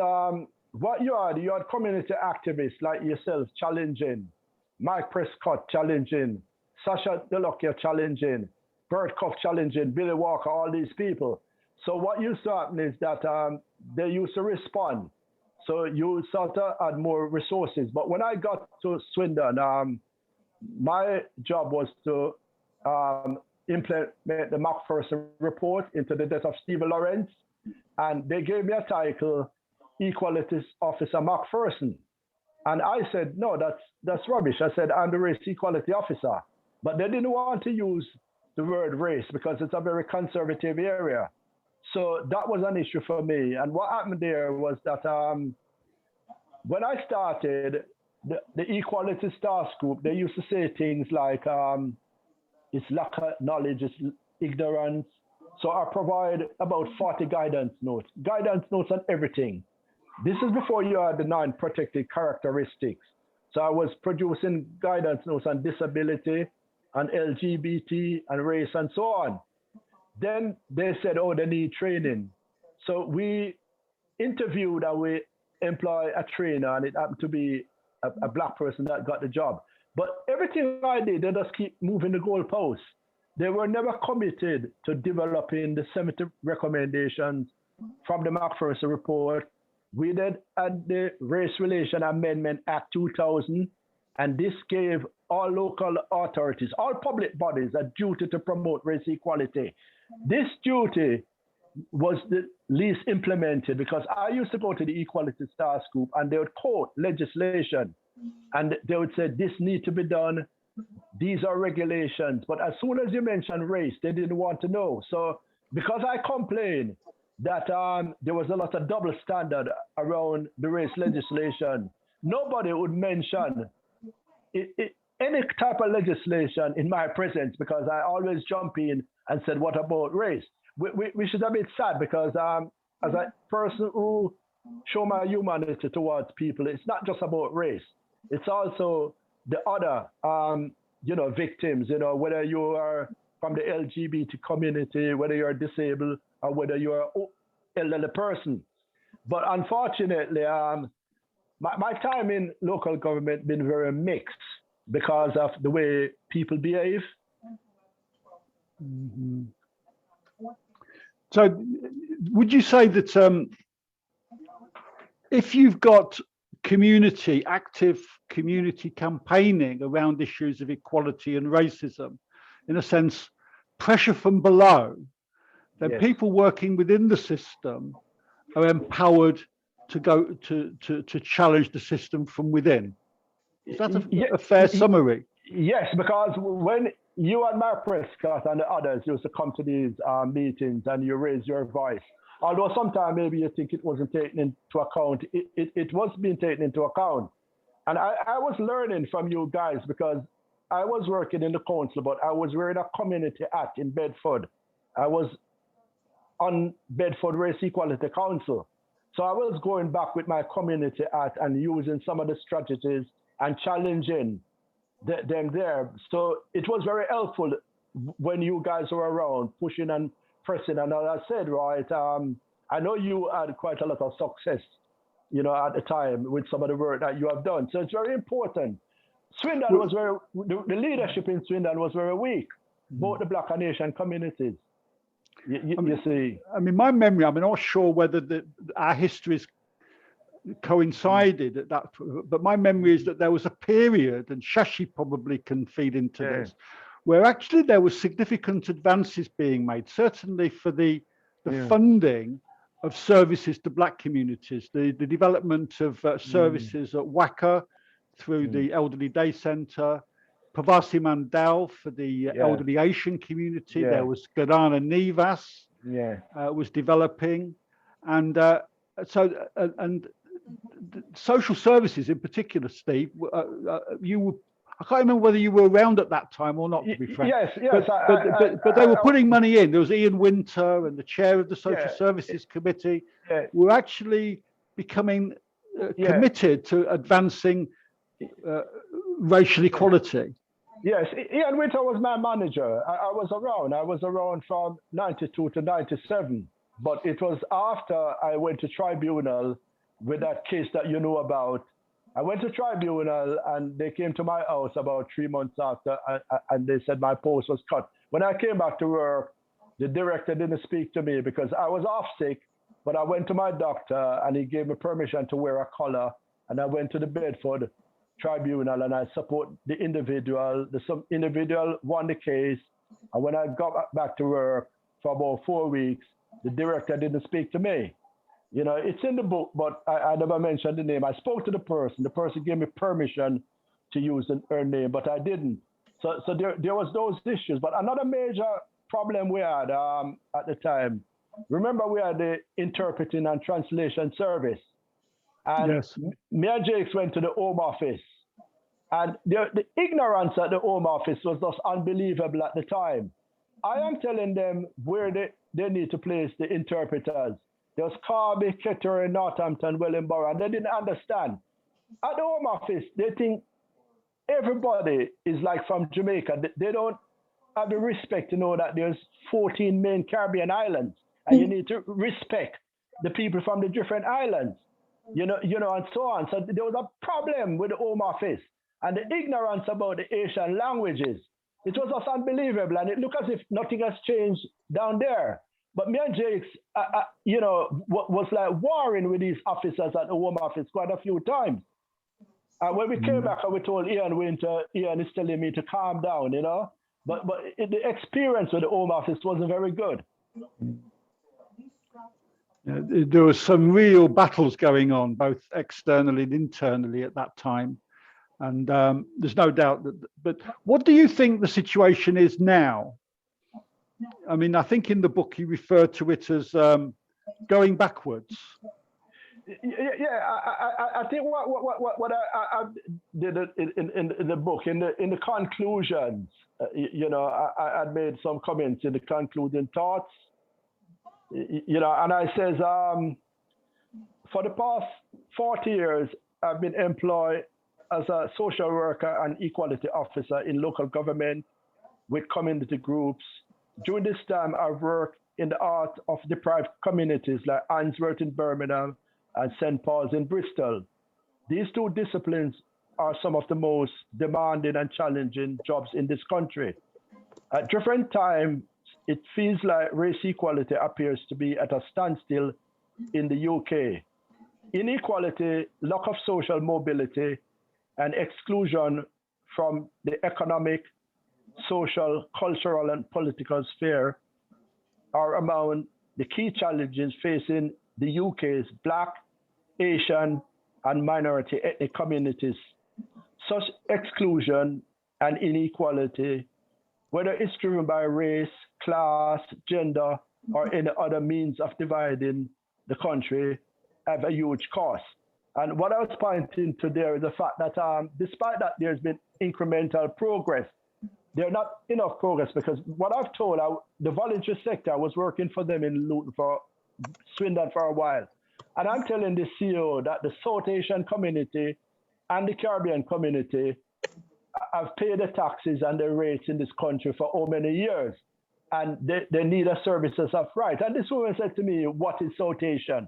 what you had community activists like yourself challenging, Mike Prescott challenging, Sasha Delokia challenging, Bert Cuff challenging Billy Walker, all these people. So what used to happen is that they used to respond. So you sort of had more resources. But when I got to Swindon, my job was to implement the Macpherson report into the death of Stephen Lawrence. And they gave me a title, Equality Officer Macpherson. And I said, no, that's rubbish. I said, I'm the Race Equality Officer. But they didn't want to use the word race because it's a very conservative area. So that was an issue for me. And what happened there was that when I started the Equality Stars Group, they used to say things like, it's lack of knowledge, it's ignorance. So I provide about 40 guidance notes on everything. This is before you had the 9 protected characteristics. So I was producing guidance notes on disability, on LGBT, and race, and so on. Then they said, oh, they need training. So we interviewed and we employed a trainer, and it happened to be a black person that got the job. But everything I did, they just keep moving the goalposts. They were never committed to developing the 70 recommendations from the Macpherson report. We did at the Race Relation Amendment Act 2000, and this gave all local authorities, all public bodies, a duty to promote race equality. This duty was the least implemented because I used to go to the Equality Stars Group and they would quote legislation and they would say, this needs to be done. These are regulations. But as soon as you mention race, they didn't want to know. So because I complained that there was a lot of double standard around the race legislation, nobody would mention any type of legislation in my presence because I always jump in and said, what about race? We should have been sad because as a person who show my humanity towards people, it's not just about race. It's also the other, victims, whether you are from the LGBT community, whether you're disabled or whether you're an elderly person. But unfortunately, my time in local government been very mixed because of the way people behave. Mm-hmm. So would you say that if you've got active community campaigning around issues of equality and racism, in a sense, pressure from below, then Yes. people working within the system are empowered to go to challenge the system from within? Is that a fair summary? Yes, because when you and Mark Prescott and the others used to come to these meetings and you raise your voice, although sometimes maybe you think it wasn't taken into account, it was being taken into account. And I was learning from you guys because I was working in the council, but I was wearing a community hat in Bedford. I was on Bedford Race Equality Council. So I was going back with my community hat and using some of the strategies and challenging them there. So it was very helpful when you guys were around pushing and pressing. And as I said, right, I know you had quite a lot of success, at the time with some of the work that you have done. So it's very important. Swindon was the leadership in Swindon was very weak, both the Black and Asian communities. You see. I mean, my memory, I'm not sure whether our histories coincided at that, but my memory is that there was a period, and Shashi probably can feed into this, where actually there was significant advances being made, certainly for the funding of services to Black communities, the development of services at WACA through the Elderly Day Centre, Pravasi Mandal for the elderly Asian community. There was Gadana Nivas was developing, and social services in particular, Steve. I can't remember whether you were around at that time or not, to be frank. Yes. But they were putting money in. There was Ian Winter and the chair of the Social Services Committee were actually becoming committed to advancing racial equality. Yes, Ian Winter was my manager. I was around from 92 to 97. But it was after I went to tribunal with that case that you know about. I went to tribunal and they came to my house about 3 months after and they said my post was cut. When I came back to work, the director didn't speak to me because I was off sick, but I went to my doctor and he gave me permission to wear a collar. And I went to the Bedford Tribunal and I support the individual. Some individual won the case. And when I got back to work for about 4 weeks, the director didn't speak to me. You know, it's in the book, but I never mentioned the name. I spoke to the person. The person gave me permission to use her name, but I didn't. So there was those issues. But another major problem we had at the time, remember we had the interpreting and translation service. And Yes. me and Jakes went to the Home Office. And the ignorance at the Home Office was just unbelievable at the time. I am telling them where they need to place the interpreters. There was Carby, Kettering, Northampton, Wellingborough, and they didn't understand. At the Home Office, they think everybody is like from Jamaica. They don't have the respect to know that there's 14 main Caribbean islands, and you need to respect the people from the different islands, you know, and so on. So there was a problem with the Home Office and the ignorance about the Asian languages. It was just unbelievable, and it looked as if nothing has changed down there. But me and Jakes, you know, was like warring with these officers at the Home Office quite a few times. When we came back and we told Ian Winter, Ian is telling me to calm down, you know. But the experience with the Home Office wasn't very good. There was some real battles going on, both externally and internally at that time. And there's no doubt that, but what do you think the situation is now? I mean, I think in the book you refer to it as going backwards. Yeah, I think what I did in the book, in the conclusions, you know, I made some comments in the concluding thoughts, you know, and I says, for the past 40 years, I've been employed as a social worker and equality officer in local government with community groups. During this time, I've worked in the art of deprived communities like Answorth in Birmingham and St. Paul's in Bristol. These two disciplines are some of the most demanding and challenging jobs in this country. At different times, it feels like race equality appears to be at a standstill in the UK. Inequality, lack of social mobility, and exclusion from the economic, social, cultural, and political sphere are among the key challenges facing the UK's Black, Asian, and minority ethnic communities. Such exclusion and inequality, whether it's driven by race, class, gender, or any other means of dividing the country, have a huge cost. And what I was pointing to there is the fact that despite that there's been incremental progress, there's not enough progress, because what I've told, the voluntary sector, I was working for them in Luton for Swindon for a while. And I'm telling the CEO that the South Asian community and the Caribbean community have paid the taxes and the rates in this country for how many years? And they need a services of right. And this woman said to me, what is South Asian?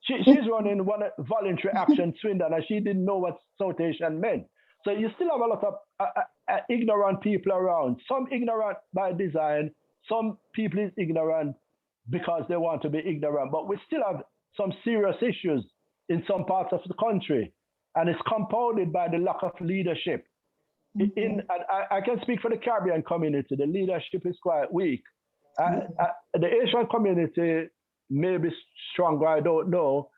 She's running one voluntary action Swindon, and she didn't know what South Asian meant. So you still have a lot of ignorant people around. Some ignorant by design, some people is ignorant because they want to be ignorant. But we still have some serious issues in some parts of the country, and it's compounded by the lack of leadership. And I can speak for the Caribbean community. The leadership is quite weak. The Asian community may be stronger, I don't know.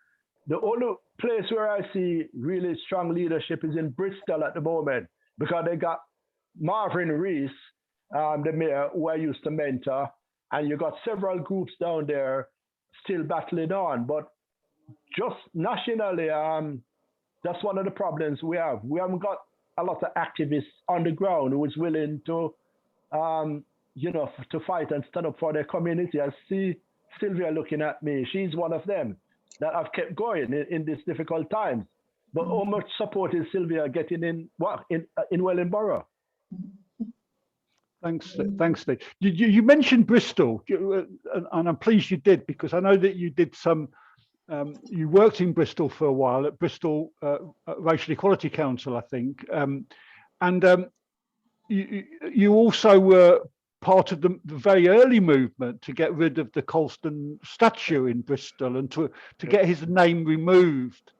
The only place where I see really strong leadership is in Bristol at the moment, because they got Marvin Rees, the mayor, who I used to mentor, and you got several groups down there still battling on. But just nationally, that's one of the problems we have. We haven't got a lot of activists on the ground who is willing to, you know, to fight and stand up for their community. I see Sylvia looking at me. She's one of them that I've kept going in these difficult times. But how much support is Sylvia getting in Wellingborough? Thanks, Steve. You mentioned Bristol, and I'm pleased you did, because I know that you did some. You worked in Bristol for a while at Bristol Racial Equality Council, I think, and you also were part of the very early movement to get rid of the Colston statue in Bristol and to get his name removed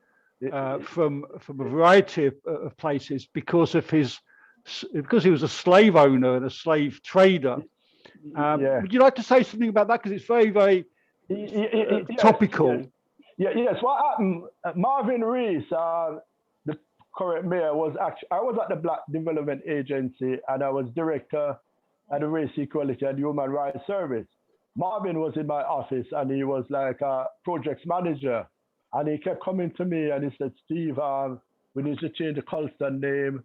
from a variety of places because he was a slave owner and a slave trader. Would you like to say something about that? Because it's very, very topical. Yes. What happened? Marvin Rees, the current mayor, I was at the Black Development Agency and I was director at the Race Equality and Human Rights Service. Marvin was in my office and he was like a projects manager. And he kept coming to me and he said, Steve, we need to change the Colston name.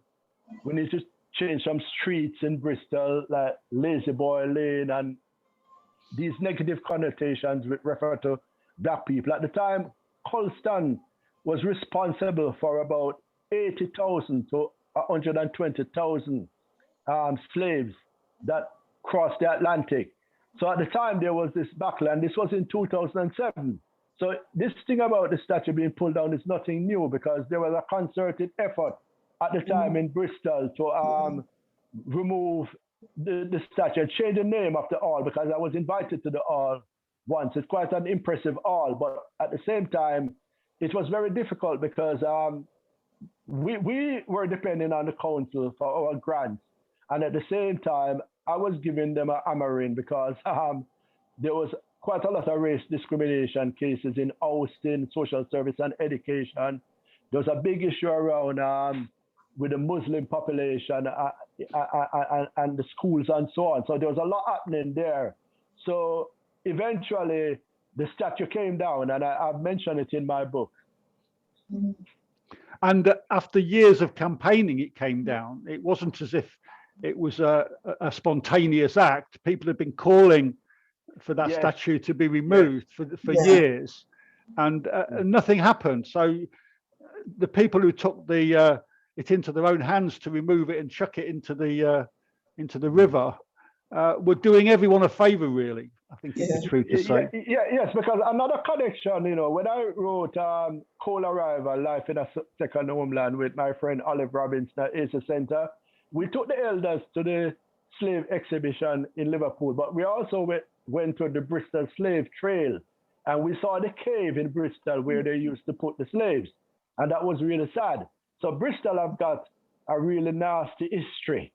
We need to change some streets in Bristol, like Lazy Boy Lane, and these negative connotations with refer to Black people. At the time, Colston was responsible for about 80,000 to 120,000 slaves that crossed the Atlantic. So at the time, there was this battle, and this was in 2007. So this thing about the statue being pulled down is nothing new because there was a concerted effort at the time in Bristol to remove the statue and change the name of the hall, because I was invited to the hall once. It's quite an impressive hall, but at the same time, it was very difficult because we were depending on the council for our grants. And at the same time, I was giving them a hammering because there was quite a lot of race discrimination cases in Austin, social service and education. There was a big issue around with the Muslim population and the schools and so on. So there was a lot happening there. So eventually the statue came down, and I've mentioned it in my book. And after years of campaigning, it came down. It wasn't as if it was a spontaneous act. People had been calling for that statue to be removed for years, and nothing happened. So the people who took it into their own hands to remove it and chuck it into the river were doing everyone a favor, really. I think it's true to say. Yes, because another connection, when I wrote Coal Arrival, Life in a Second Homeland with my friend Olive Robinson at Asia Center, we took the elders to the slave exhibition in Liverpool, but we also went to the Bristol Slave Trail, and we saw the cave in Bristol where they used to put the slaves, and that was really sad. So Bristol have got a really nasty history,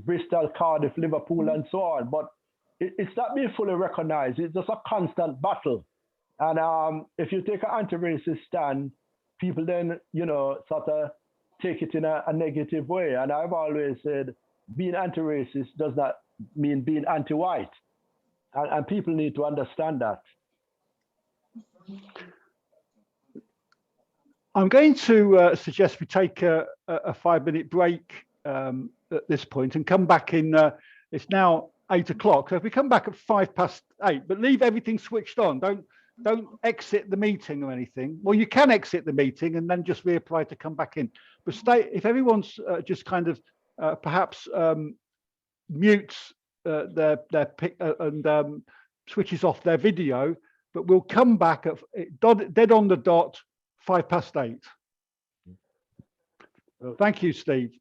Bristol, Cardiff, Liverpool, and so on, but it's not being fully recognized. It's just a constant battle. And if you take an anti-racist stand, people then, sort of take it in a negative way. And I've always said, being anti-racist does not mean being anti-white. And people need to understand that. I'm going to suggest we take a 5-minute break at this point and come back in. It's now 8 o'clock. So if we come back at 8:05, but leave everything switched on. Don't exit the meeting or anything. Well, you can exit the meeting and then just reapply to come back in. But stay. If everyone's just kind of perhaps mutes their pic and switches off their video, but we'll come back at dead on the dot 8:05. Thank you, Steve.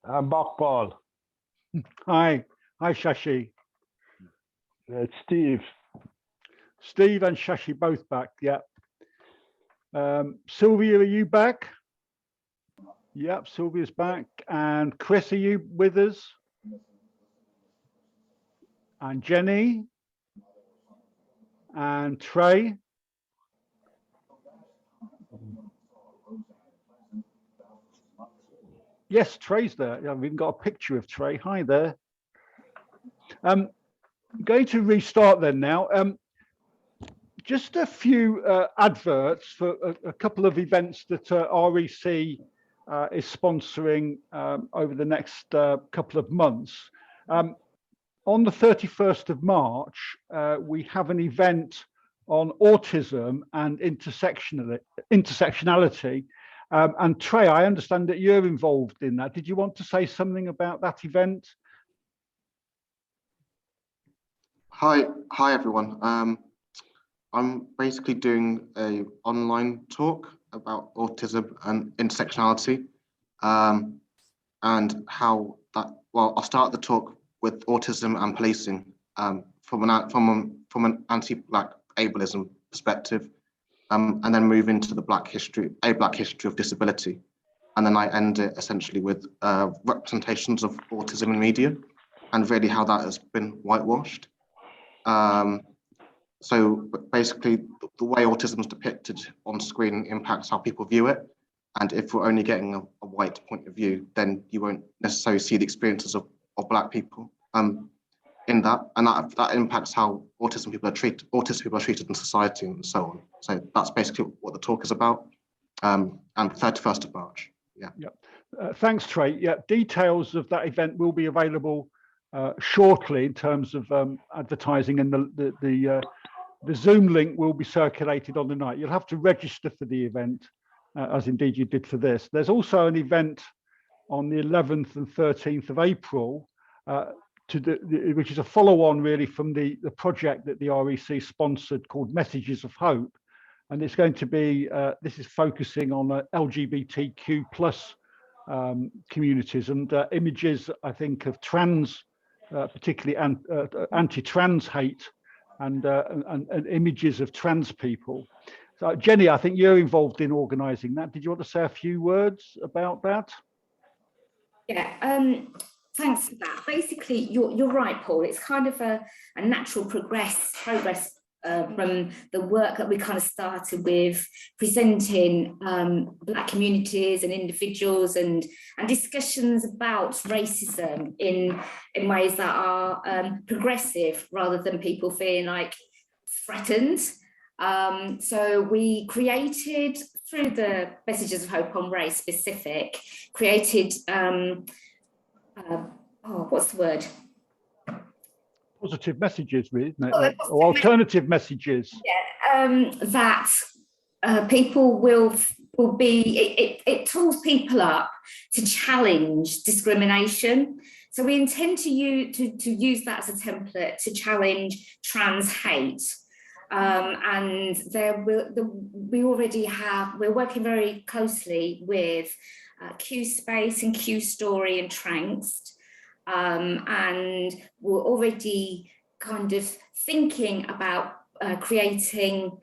I'm back, Paul. Hi, Shashi. It's Steve. Steve and Shashi both back. Yeah. Sylvia, are you back? Yep, Sylvia's back. And Chris, are you with us? And Jenny? And Trey? Yes, Trey's there. Yeah, we've even got a picture of Trey. Hi there. I'm going to restart then now. Just a few adverts for a couple of events that REC is sponsoring over the next couple of months. On the 31st of March, we have an event on autism and intersectionality. And Trey, I understand that you're involved in that. Did you want to say something about that event? Hi everyone. I'm basically doing a online talk about autism and intersectionality, and how that. Well, I'll start the talk with autism and policing from an anti-Black ableism perspective, and then move into the Black history of disability, and then I end it essentially with representations of autism in media, and really how that has been whitewashed. So basically, the way autism is depicted on screen impacts how people view it. And if we're only getting a white point of view, then you won't necessarily see the experiences of Black people in that. And that impacts how autistic people are treated in society and so on. So that's basically what the talk is about. And 31st of March. Yeah. Thanks, Trey. Yeah, details of that event will be available shortly in terms of advertising, and the Zoom link will be circulated on the night. You'll have to register for the event, as indeed you did for this. There's also an event on the 11th and 13th of April, which is a follow-on really from the project that the REC sponsored called Messages of Hope. And it's going to be, this is focusing on LGBTQ plus communities, and images, I think, of trans, particularly anti-trans hate, and images of trans people. So Jenny, I think you're involved in organising that. Did you want to say a few words about that? Yeah, thanks for that. Basically, you're right, Paul. It's kind of a natural progress from the work that we kind of started with, presenting Black communities and individuals and discussions about racism in ways that are progressive rather than people feeling like threatened. So we created, through the Messages of Hope on Race specific, created, what's the word? Positive messages, isn't it? Or alternative messages. Yeah, that people will be, it tools people up to challenge discrimination. So we intend to use that as a template to challenge trans hate. And we're working very closely with Q Space and Q Story and Trankst. And we're already kind of thinking about creating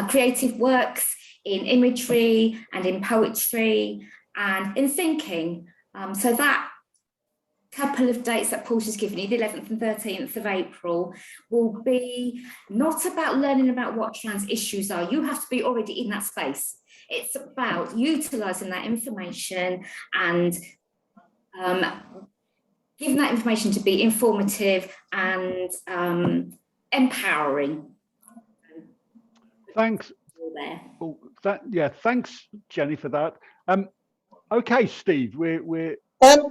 creative works in imagery and in poetry and in thinking. So that couple of dates that Paul has given you, the 11th and 13th of April, will be not about learning about what trans issues are. You have to be already in that space. It's about utilising that information and giving that information to be informative and empowering. Thanks. Thanks, Jenny, for that. Okay, Steve, we're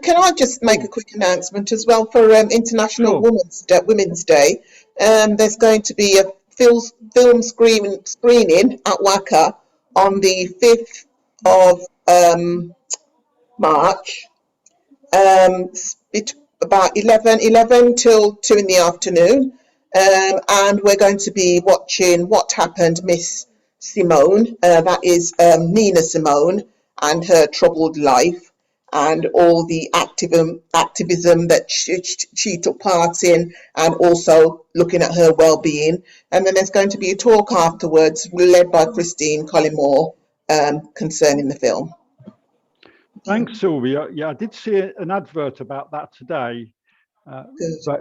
can I just make a quick announcement as well for International Women's Day? There's going to be a film screening at WACA on the 5th of March, about 11 till 2 in the afternoon, and we're going to be watching What Happened, Miss Simone. That is Nina Simone and her troubled life, and all the activism that she took part in, and also looking at her well-being. And then there's going to be a talk afterwards led by Christine Collymore concerning the film. Thanks, Sylvia. Yeah, I did see an advert about that today,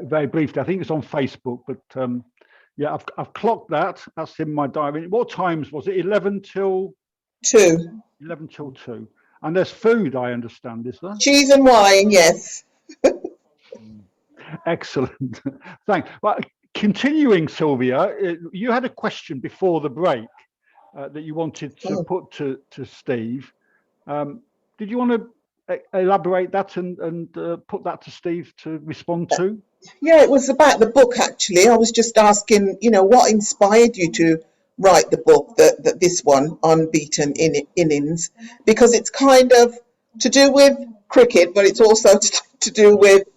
very briefly. I think it's on Facebook, but yeah, I've clocked that. That's in my diary. What times was it? 11 till 2. 11 till 2. And there's food, I understand, is there? Cheese and wine, yes. Excellent. Thanks. Well, continuing, Sylvia, you had a question before the break that you wanted to put to Steve. Did you want to elaborate that and put that to Steve to respond to? Yeah, it was about the book, actually. I was just asking, what inspired you to write the book, that this one, Unbeaten Innings, because it's kind of to do with cricket, but it's also to do with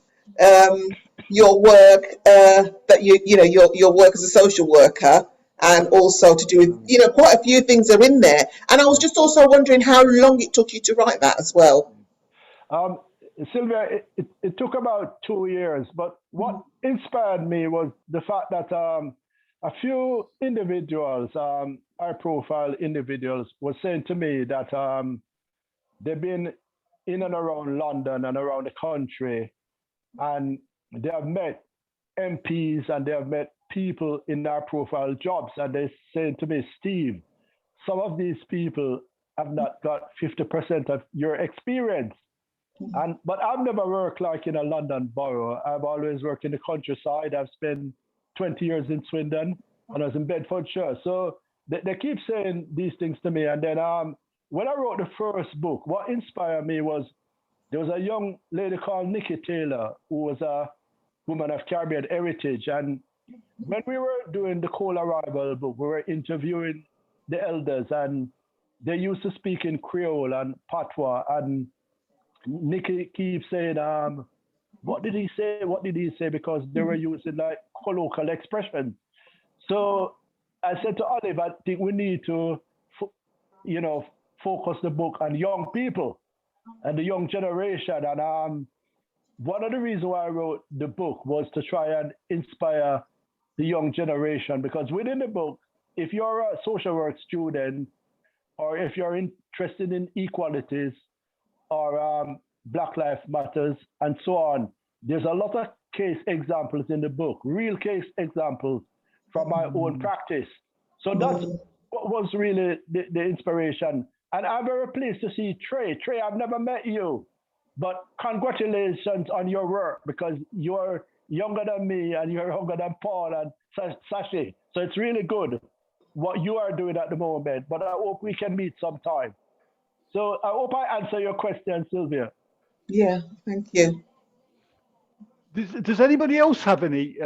your work, that your work as a social worker, and also to do with, quite a few things are in there. And I was just also wondering how long it took you to write that as well. Sylvia, it took about 2 years, but what inspired me was the fact that a few individuals, high-profile individuals, were saying to me that they've been in and around London and around the country, and they have met MPs and they have met people in high-profile jobs, and they're saying to me, Steve, some of these people have not got 50% of your experience. But I've never worked like in a London borough. I've always worked in the countryside. I've spent 20 years in Swindon, and I was in Bedfordshire. So they keep saying these things to me. And then when I wrote the first book, what inspired me was there was a young lady called Nikki Taylor, who was a woman of Caribbean heritage. And when we were doing the Coal Arrival book, we were interviewing the elders, and they used to speak in Creole and Patois. And Nikki keeps saying, what did he say? What did he say? Because they were using like colloquial expressions. So I said to Olive, I think we need to, focus the book on young people and the young generation. And one of the reasons why I wrote the book was to try and inspire the young generation, because within the book, if you're a social work student, or if you're interested in equalities or Black Lives Matters and so on, there's a lot of case examples in the book, real case examples from my own practice. So that's what was really the inspiration. And I'm very pleased to see Trey. Trey, I've never met you, but congratulations on your work, because you're younger than me and you're younger than Paul and Sashi. So it's really good what you are doing at the moment, but I hope we can meet sometime. So I hope I answer your question, Sylvia. Yeah, thank you. Does anybody else have any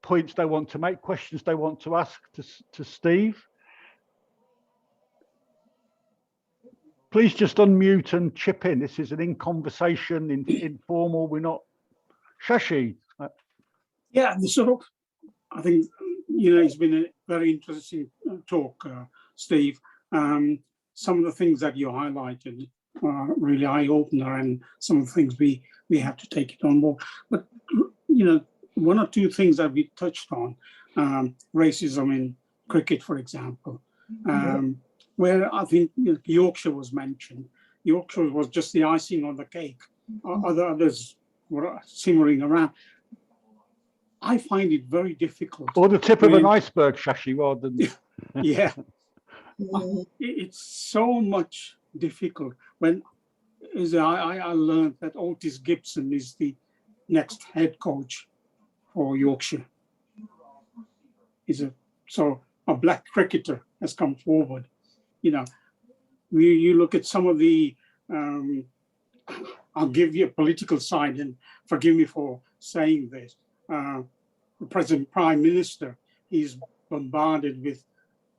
points they want to make, questions they want to ask to Steve? Please just unmute and chip in. This is an in-conversation, informal. We're not Shashi. Yeah, I think, it's been a very interesting talk, Steve. Some of the things that you highlighted are really eye-opener, and some of the things we have to take it on board. But, one or two things that we touched on, racism in cricket, for example, where I think Yorkshire was mentioned. Yorkshire was just the icing on the cake. Others were simmering around. I find it very difficult. Or the tip of an iceberg, Shashi, rather than... Yeah. It's so much difficult. When I learned that Otis Gibson is the next head coach for Yorkshire. A black cricketer has come forward. You look at some of the, I'll give you a political side, and forgive me for saying this. The present Prime Minister, he's bombarded with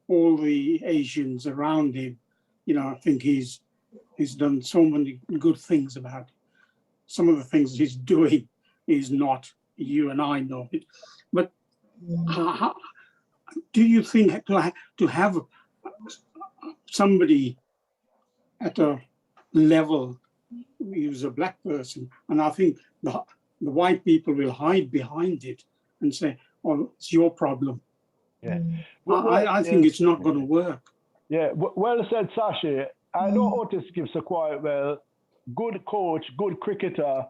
all the Asians around him. I think he's done so many good things about it. Some of the things he's doing is not, you and I know it. But how do you think to have somebody at a level who's a black person, and I think the white people will hide behind it and say, "Oh, it's your problem." Yeah, I think it's not going to work. Yeah, well said, Sashi. I know Otis Gibson quite well. Good coach, good cricketer,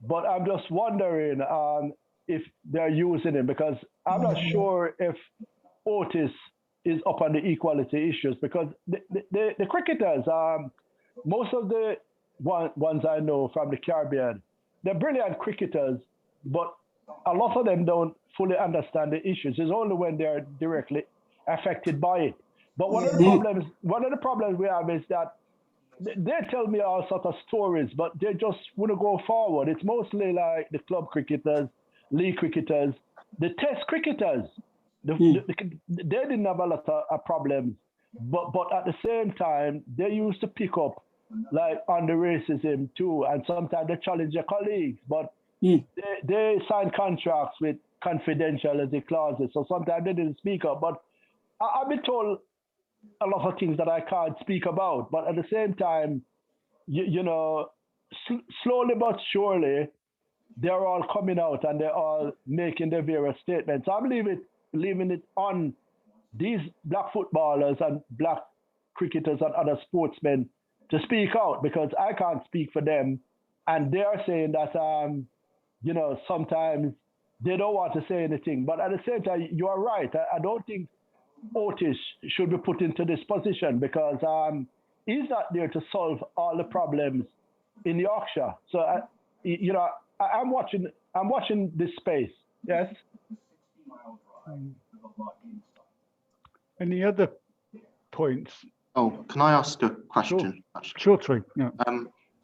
but I'm just wondering if they're using him, because I'm not sure if Otis is up on the equality issues, because the cricketers, most of the ones I know from the Caribbean, they're brilliant cricketers, but a lot of them don't fully understand the issues. It's only when they're directly affected by it. But one of the problems we have is that they tell me all sorts of stories, but they just want to go forward. It's mostly like the club cricketers, league cricketers, the test cricketers. They didn't have a lot of problems, but at the same time, they used to pick up like on the racism too, and sometimes they challenge their colleagues, but they sign contracts with confidentiality clauses, so sometimes they didn't speak up. But I've been told a lot of things that I can't speak about, but at the same time, slowly but surely, they're all coming out and they're all making their various statements. I'm leaving it on these black footballers and black cricketers and other sportsmen to speak out, because I can't speak for them. And they're saying that, sometimes they don't want to say anything. But at the same time, you are right. I don't think Otis should be put into this position, because he's not there to solve all the problems in Yorkshire. So, I'm watching this space. Yes. Any other points? Oh, can I ask a question? Sure, Tree. Yeah.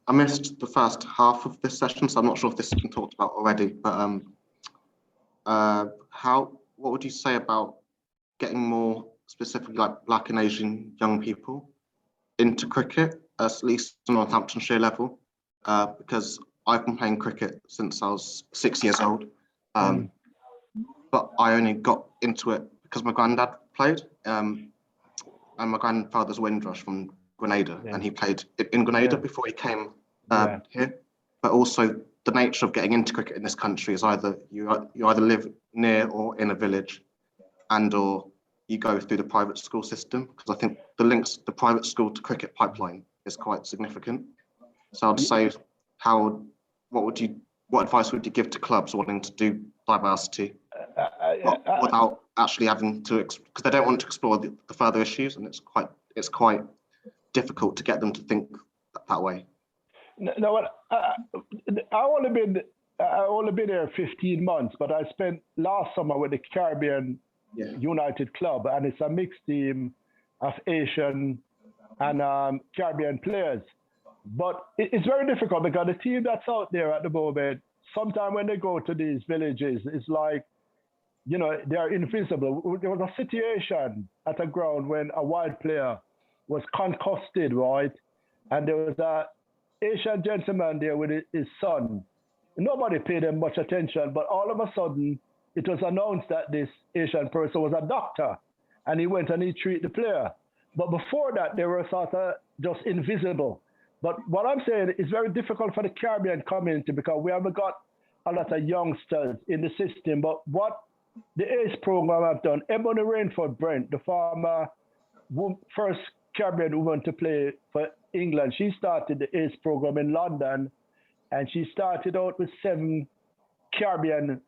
I missed the first half of this session, so I'm not sure if this has been talked about already. But what would you say about getting more specifically like Black and Asian young people into cricket, at least on Northamptonshire level? Because I've been playing cricket since I was 6 years old, but I only got into it because my granddad played, and my grandfather's Windrush from Grenada, and he played in Grenada before he came here. But also the nature of getting into cricket in this country is either you either live near or in a village, or you go through the private school system, because I think the private school to cricket pipeline is quite significant. So I'd say, what advice would you give to clubs wanting to do diversity without actually having to, because they don't want to explore the further issues, and it's quite difficult to get them to think that way. No, I only been there 15 months, but I spent last summer with the Caribbean United Club, and it's a mixed team of Asian and Caribbean players. But it's very difficult because the team that's out there at the moment, sometimes when they go to these villages, it's like, you know, they're invisible. There was a situation at a ground when a white player was concussed, right? And there was a Asian gentleman there with his son. Nobody paid him much attention, but all of a sudden, it was announced that this Asian person was a doctor, and he went and he treated the player. But before that, they were sort of just invisible. But what I'm saying is very difficult for the Caribbean community because we haven't got a lot of youngsters in the system. But what the ACE program have done, Ebony Rainford Brent, the former first Caribbean woman to play for England, she started the ACE program in London, and she started out with 7 Caribbean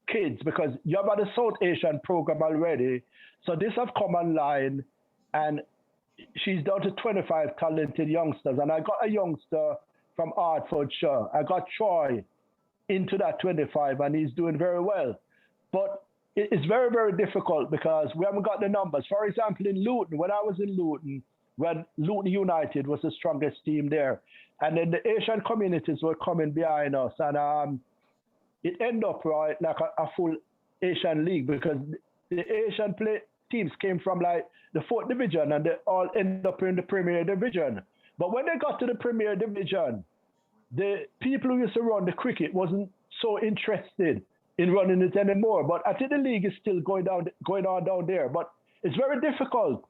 kids because you have the South Asian program already. So this have come online, and she's down to 25 talented youngsters. And I got a youngster from Hertfordshire. I got Troy into that 25, and he's doing very well. But it's very, very difficult because we haven't got the numbers. For example, in Luton, when I was in Luton, when Luton United was the strongest team there, and then the Asian communities were coming behind us, and it ended up right like a full Asian league because the Asian teams came from like the 4th division, and they all ended up in the Premier Division. But when they got to the Premier Division, the people who used to run the cricket wasn't so interested in running it anymore. But I think the league is still going on down there. But it's very difficult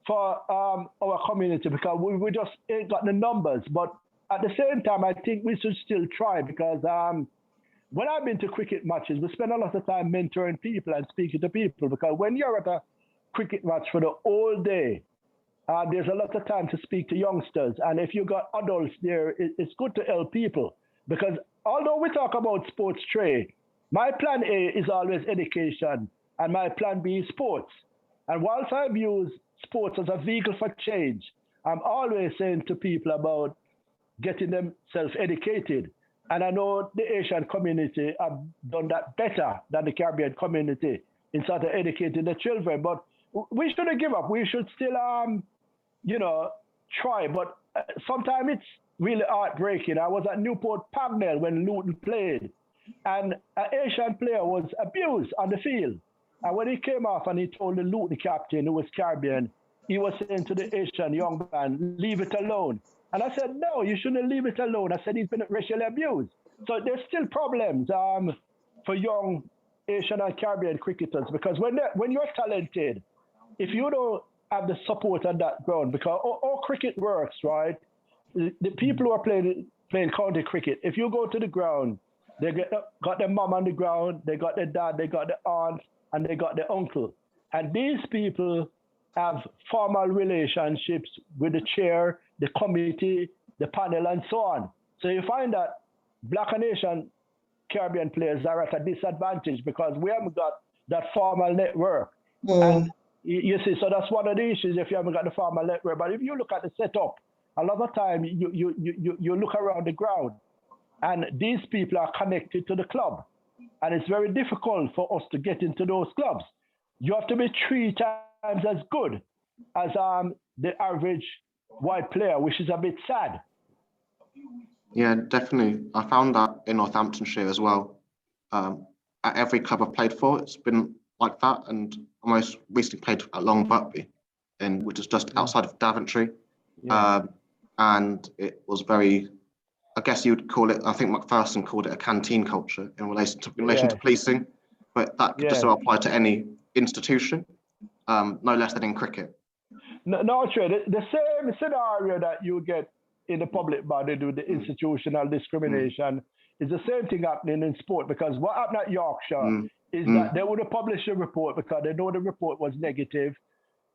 for our community because we just ain't got the numbers. But at the same time, I think we should still try because when I've been to cricket matches, we spend a lot of time mentoring people and speaking to people because when you're at a cricket match for the whole day, there's a lot of time to speak to youngsters. And if you got adults there, it's good to help people because although we talk about sports trade, my plan A is always education and my plan B is sports. And whilst I've used sports as a vehicle for change, I'm always saying to people about getting themselves educated. And I know the Asian community have done that better than the Caribbean community in sort of educating the children. But we shouldn't give up. We should still, try. But sometimes it's really heartbreaking. I was at Newport Pagnell when Luton played, and an Asian player was abused on the field. And when he came off and he told the Luton captain, who was Caribbean, he was saying to the Asian young man, leave it alone. And I said, no, you shouldn't leave it alone. I said, he's been racially abused. So there's still problems for young Asian and Caribbean cricketers because when you're talented, if you don't have the support on that ground, because all cricket works, right? The people who are playing county cricket, if you go to the ground, they got their mom on the ground, they got their dad, they got their aunt, and they got their uncle. And these people have formal relationships with the chair, the committee, the panel, and so on. So you find that Black and Asian Caribbean players are at a disadvantage because we haven't got that formal network. And you see, so that's one of the issues if you haven't got the formal network. But if you look at the setup, a lot of time you look around the ground and these people are connected to the club. And it's very difficult for us to get into those clubs. You have to be 3 times as good as the average white player, which is a bit sad. Yeah, definitely. I found that in Northamptonshire as well. At every club I've played for, it's been like that. And I most recently played at Long Buckby, which is just outside of Daventry. Yeah. And it was very, I guess you would call it, I think McPherson called it a canteen culture in relation to Yes. policing, but that could just Yes. apply to any institution, no less than in cricket. No, sure. The same scenario that you get in the public body with the institutional discrimination is the same thing happening in sport, because what happened at Yorkshire is that they would have published a report because they know the report was negative.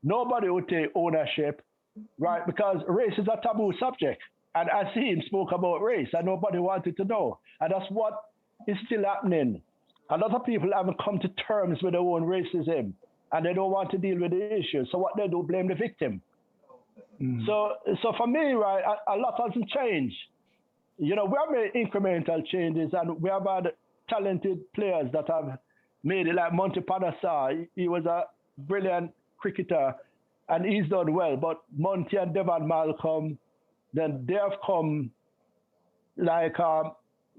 Nobody would take ownership, right? Because race is a taboo subject. And I see him spoke about race and nobody wanted to know. And that's what is still happening. A lot of people haven't come to terms with their own racism and they don't want to deal with the issue. So what they do, blame the victim. So for me, right, a lot hasn't changed. You know, we have made incremental changes and we have had talented players that have made it, like Monty Panasa. He was a brilliant cricketer and he's done well. But Monty and Devon Malcolm, then they have come like,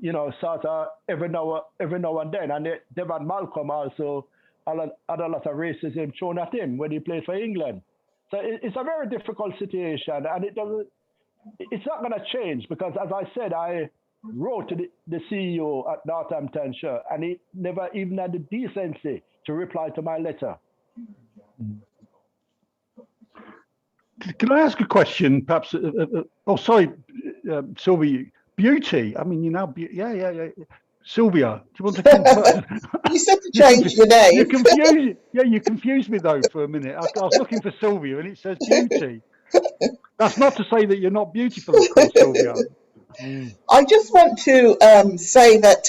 you know, sort of every now and then. And Devon Malcolm also had a lot of racism thrown at him when he played for England. So it's a very difficult situation, and it's not going to change because, as I said, I wrote to the CEO at Northamptonshire, and he never even had the decency to reply to my letter. Can I ask a question, perhaps? Oh, sorry, Sylvia. Beauty. I mean, you know, yeah. Sylvia, do you want to come first? You said to change your name. You confused me though for a minute. I was looking for Sylvia and it says Beauty. That's not to say that you're not beautiful, of course, Sylvia. I just want to say that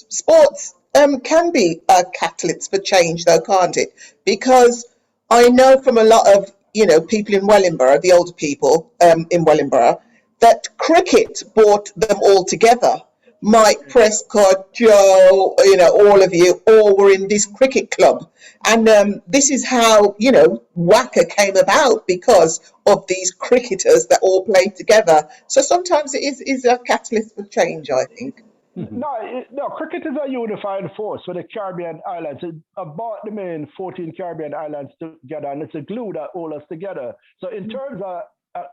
sports can be a catalyst for change, though, can't it? Because I know from a lot of, you know, people in Wellingborough, the older people in Wellingborough, that cricket brought them all together. Mike Prescott, Joe, you know, all of you, all were in this cricket club. And this is how, you know, WACA came about, because of these cricketers that all played together. So sometimes it is a catalyst for change, I think. No, cricket is a unifying force for the Caribbean islands. It brought the main 14 Caribbean islands together, and it's a glue that holds us together. So in terms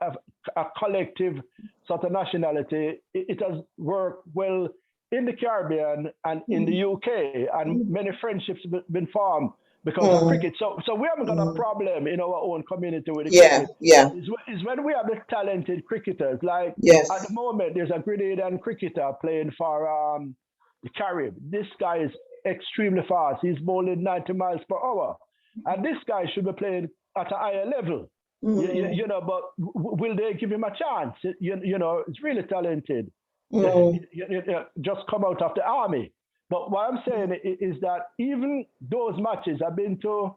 of a collective sort of nationality, it has worked well in the Caribbean and in the UK, and many friendships have been formed because of cricket. So we haven't got a problem in our own community with the cricket. It's when we have the talented cricketers. Like at the moment, there's a Grenadian cricketer playing for the Caribbean. This guy is extremely fast. He's bowling 90 miles per hour. And this guy should be playing at a higher level. You know, but will they give him a chance? You know, it's really talented. Just come out of the army. But what I'm saying is that even those matches, I've been to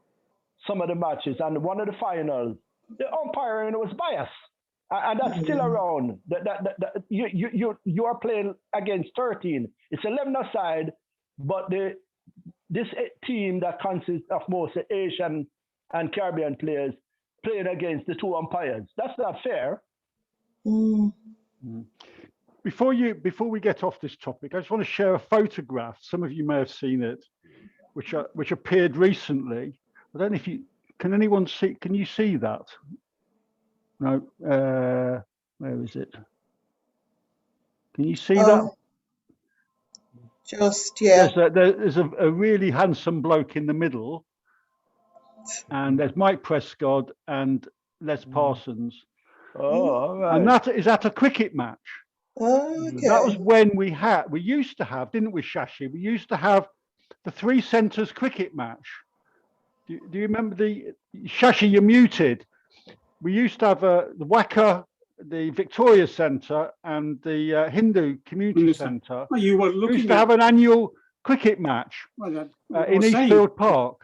some of the matches, and one of the finals, the umpiring was biased, and that's still around. You are playing against 13. It's 11 aside, but this team that consists of mostly Asian and Caribbean players playing against the two umpires. That's not fair. Before we get off this topic, I just want to share a photograph. Some of you may have seen it, which appeared recently. I don't know if can anyone see? Can you see that? No. Where is it? Can you see that? Just There's a really handsome bloke in the middle. And there's Mike Prescott and Les Parsons. Oh, all right. And that is at a cricket match. Okay. That was when we used to have, didn't we, Shashi? We used to have the Three Centres cricket match. Do you remember Shashi, you're muted. We used to have the WACA, the Victoria Centre and the Hindu Community Centre. Oh, you were looking we used to have an annual cricket match in Eastfield Park.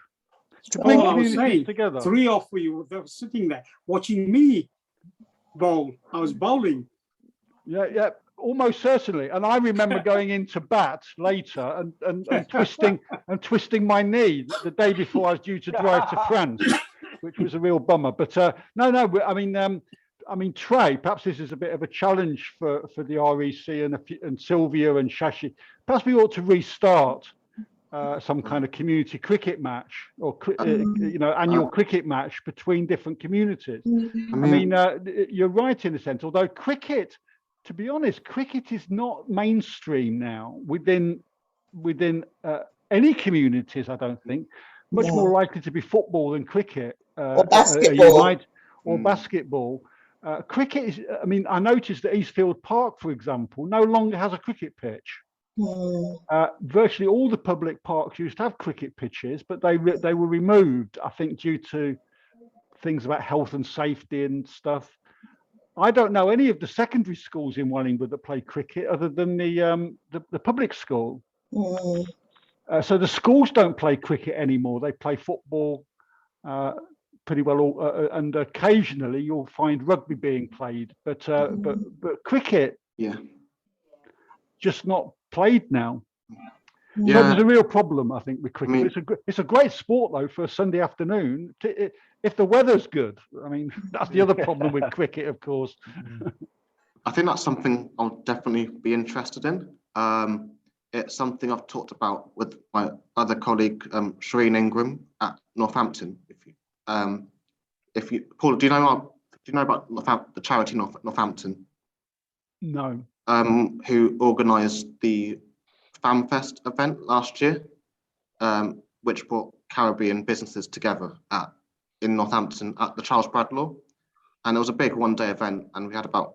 To bring communities together. Three of you were sitting there watching me bowl. I was bowling. Yeah, almost certainly. And I remember going into bat later and twisting my knee the day before I was due to drive to France, which was a real bummer. But no. I mean, I mean, Trey, perhaps this is a bit of a challenge for the REC and Sylvia and Shashi. Perhaps we ought to restart some kind of community cricket match or annual cricket match between different communities. I mean, you're right in a sense. Although cricket, to be honest, cricket is not mainstream now within any communities. I don't think. Much more likely to be football than cricket. Or basketball. Or basketball. Cricket is, I mean, I noticed that Eastfield Park, for example, no longer has a cricket pitch. Virtually all the public parks used to have cricket pitches, but they were removed, I think, due to things about health and safety and stuff. I don't know any of the secondary schools in Wellingwood that play cricket other than the public school. So the schools don't play cricket anymore. They play football pretty well, and occasionally you'll find rugby being played, but cricket, just not played now. So there's a real problem, I think, with cricket. It's a great sport though for a Sunday afternoon if the weather's good. I mean, that's the other problem with cricket, of course. I think that's something I'll definitely be interested in. It's something I've talked about with my other colleague, Shireen Ingram at Northampton. Paul, do you know about the charity Northampton? No. Who organised the FamFest event last year, which brought Caribbean businesses together in Northampton at the Charles Bradlaugh, and it was a big one-day event, and we had about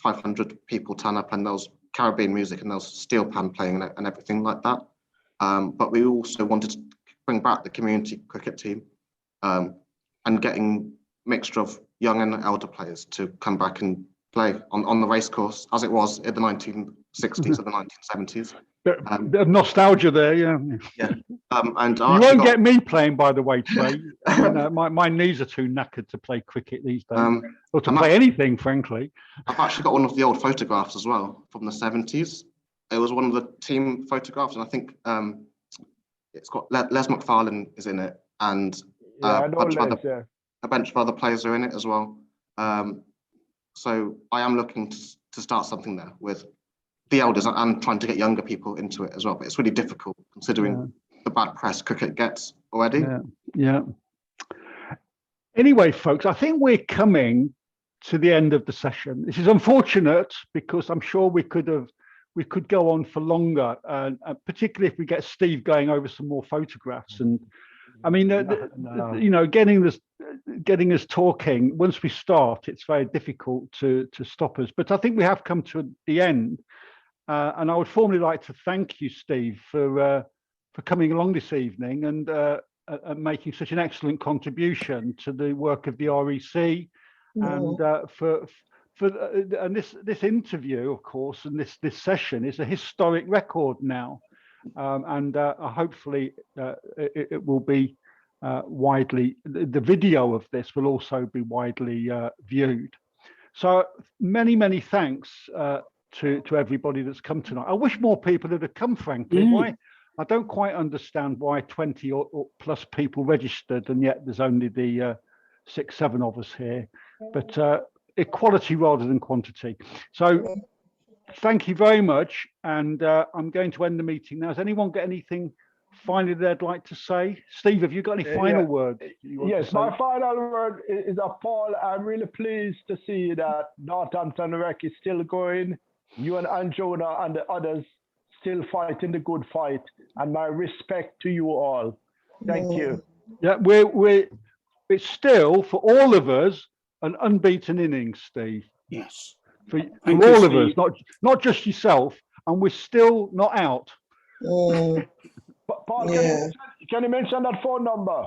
500 people turn up, and there was Caribbean music and there was steel pan playing and everything like that. But we also wanted to bring back the community cricket team, and getting mixture of young and elder players to come back and play on the racecourse as it was in the 1960s or the 1970s. Bit of nostalgia there, yeah. And you won't get me playing, by the way, Trey. I mean, my knees are too knackered to play cricket these days, or to play anything, frankly. I've actually got one of the old photographs as well from the 70s. It was one of the team photographs, and I think it's got Les McFarlane is in it, and a bunch of other players are in it as well. So I am looking to start something there with the elders and trying to get younger people into it as well. But it's really difficult considering the bad press cricket gets already. Yeah. Anyway, folks, I think we're coming to the end of the session. This is unfortunate because I'm sure we could go on for longer, particularly if we get Steve going over some more photographs. And I mean, getting us talking. Once we start, it's very difficult to stop us. But I think we have come to the end, and I would formally like to thank you, Steve, for coming along this evening and making such an excellent contribution to the work of the REC, and this interview, of course, and this session is a historic record now, and hopefully it will be widely. The video of this will also be widely viewed. So many thanks to everybody that's come tonight. I wish more people had come, frankly. Why? I don't quite understand why 20 or plus people registered, and yet there's only the 6-7 of us here. But equality rather than quantity. So thank you very much, and I'm going to end the meeting now. Has anyone got anything finally they'd like to say? Steve, have you got any final words? Yes, my final word is Paul, I'm really pleased to see that Northampton Rec is still going. You and Anjona and the others still fighting the good fight, and my respect to you all. Thank you. Yeah, it's still, for all of us, an unbeaten innings, Steve. Yes. For all of us, not just yourself, and we're still not out. Paul, can you mention that phone number?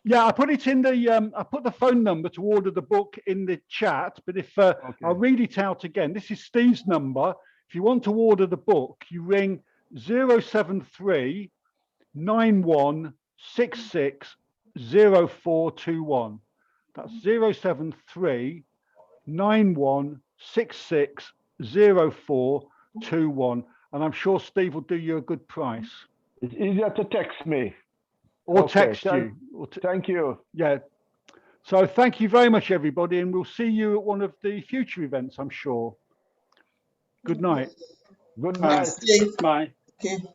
Yeah, I put it in the I put the phone number to order the book in the chat, but if I'll read it out again. This is Steve's number. If you want to order the book, you ring 073 9166 0421. That's 073 9166 0421. And I'm sure Steve will do you a good price. It's easier to text me. Or text you. Thank you. Yeah. So thank you very much, everybody, and we'll see you at one of the future events, I'm sure. Good night. Good Bye. night. Steve, Bye. thank you.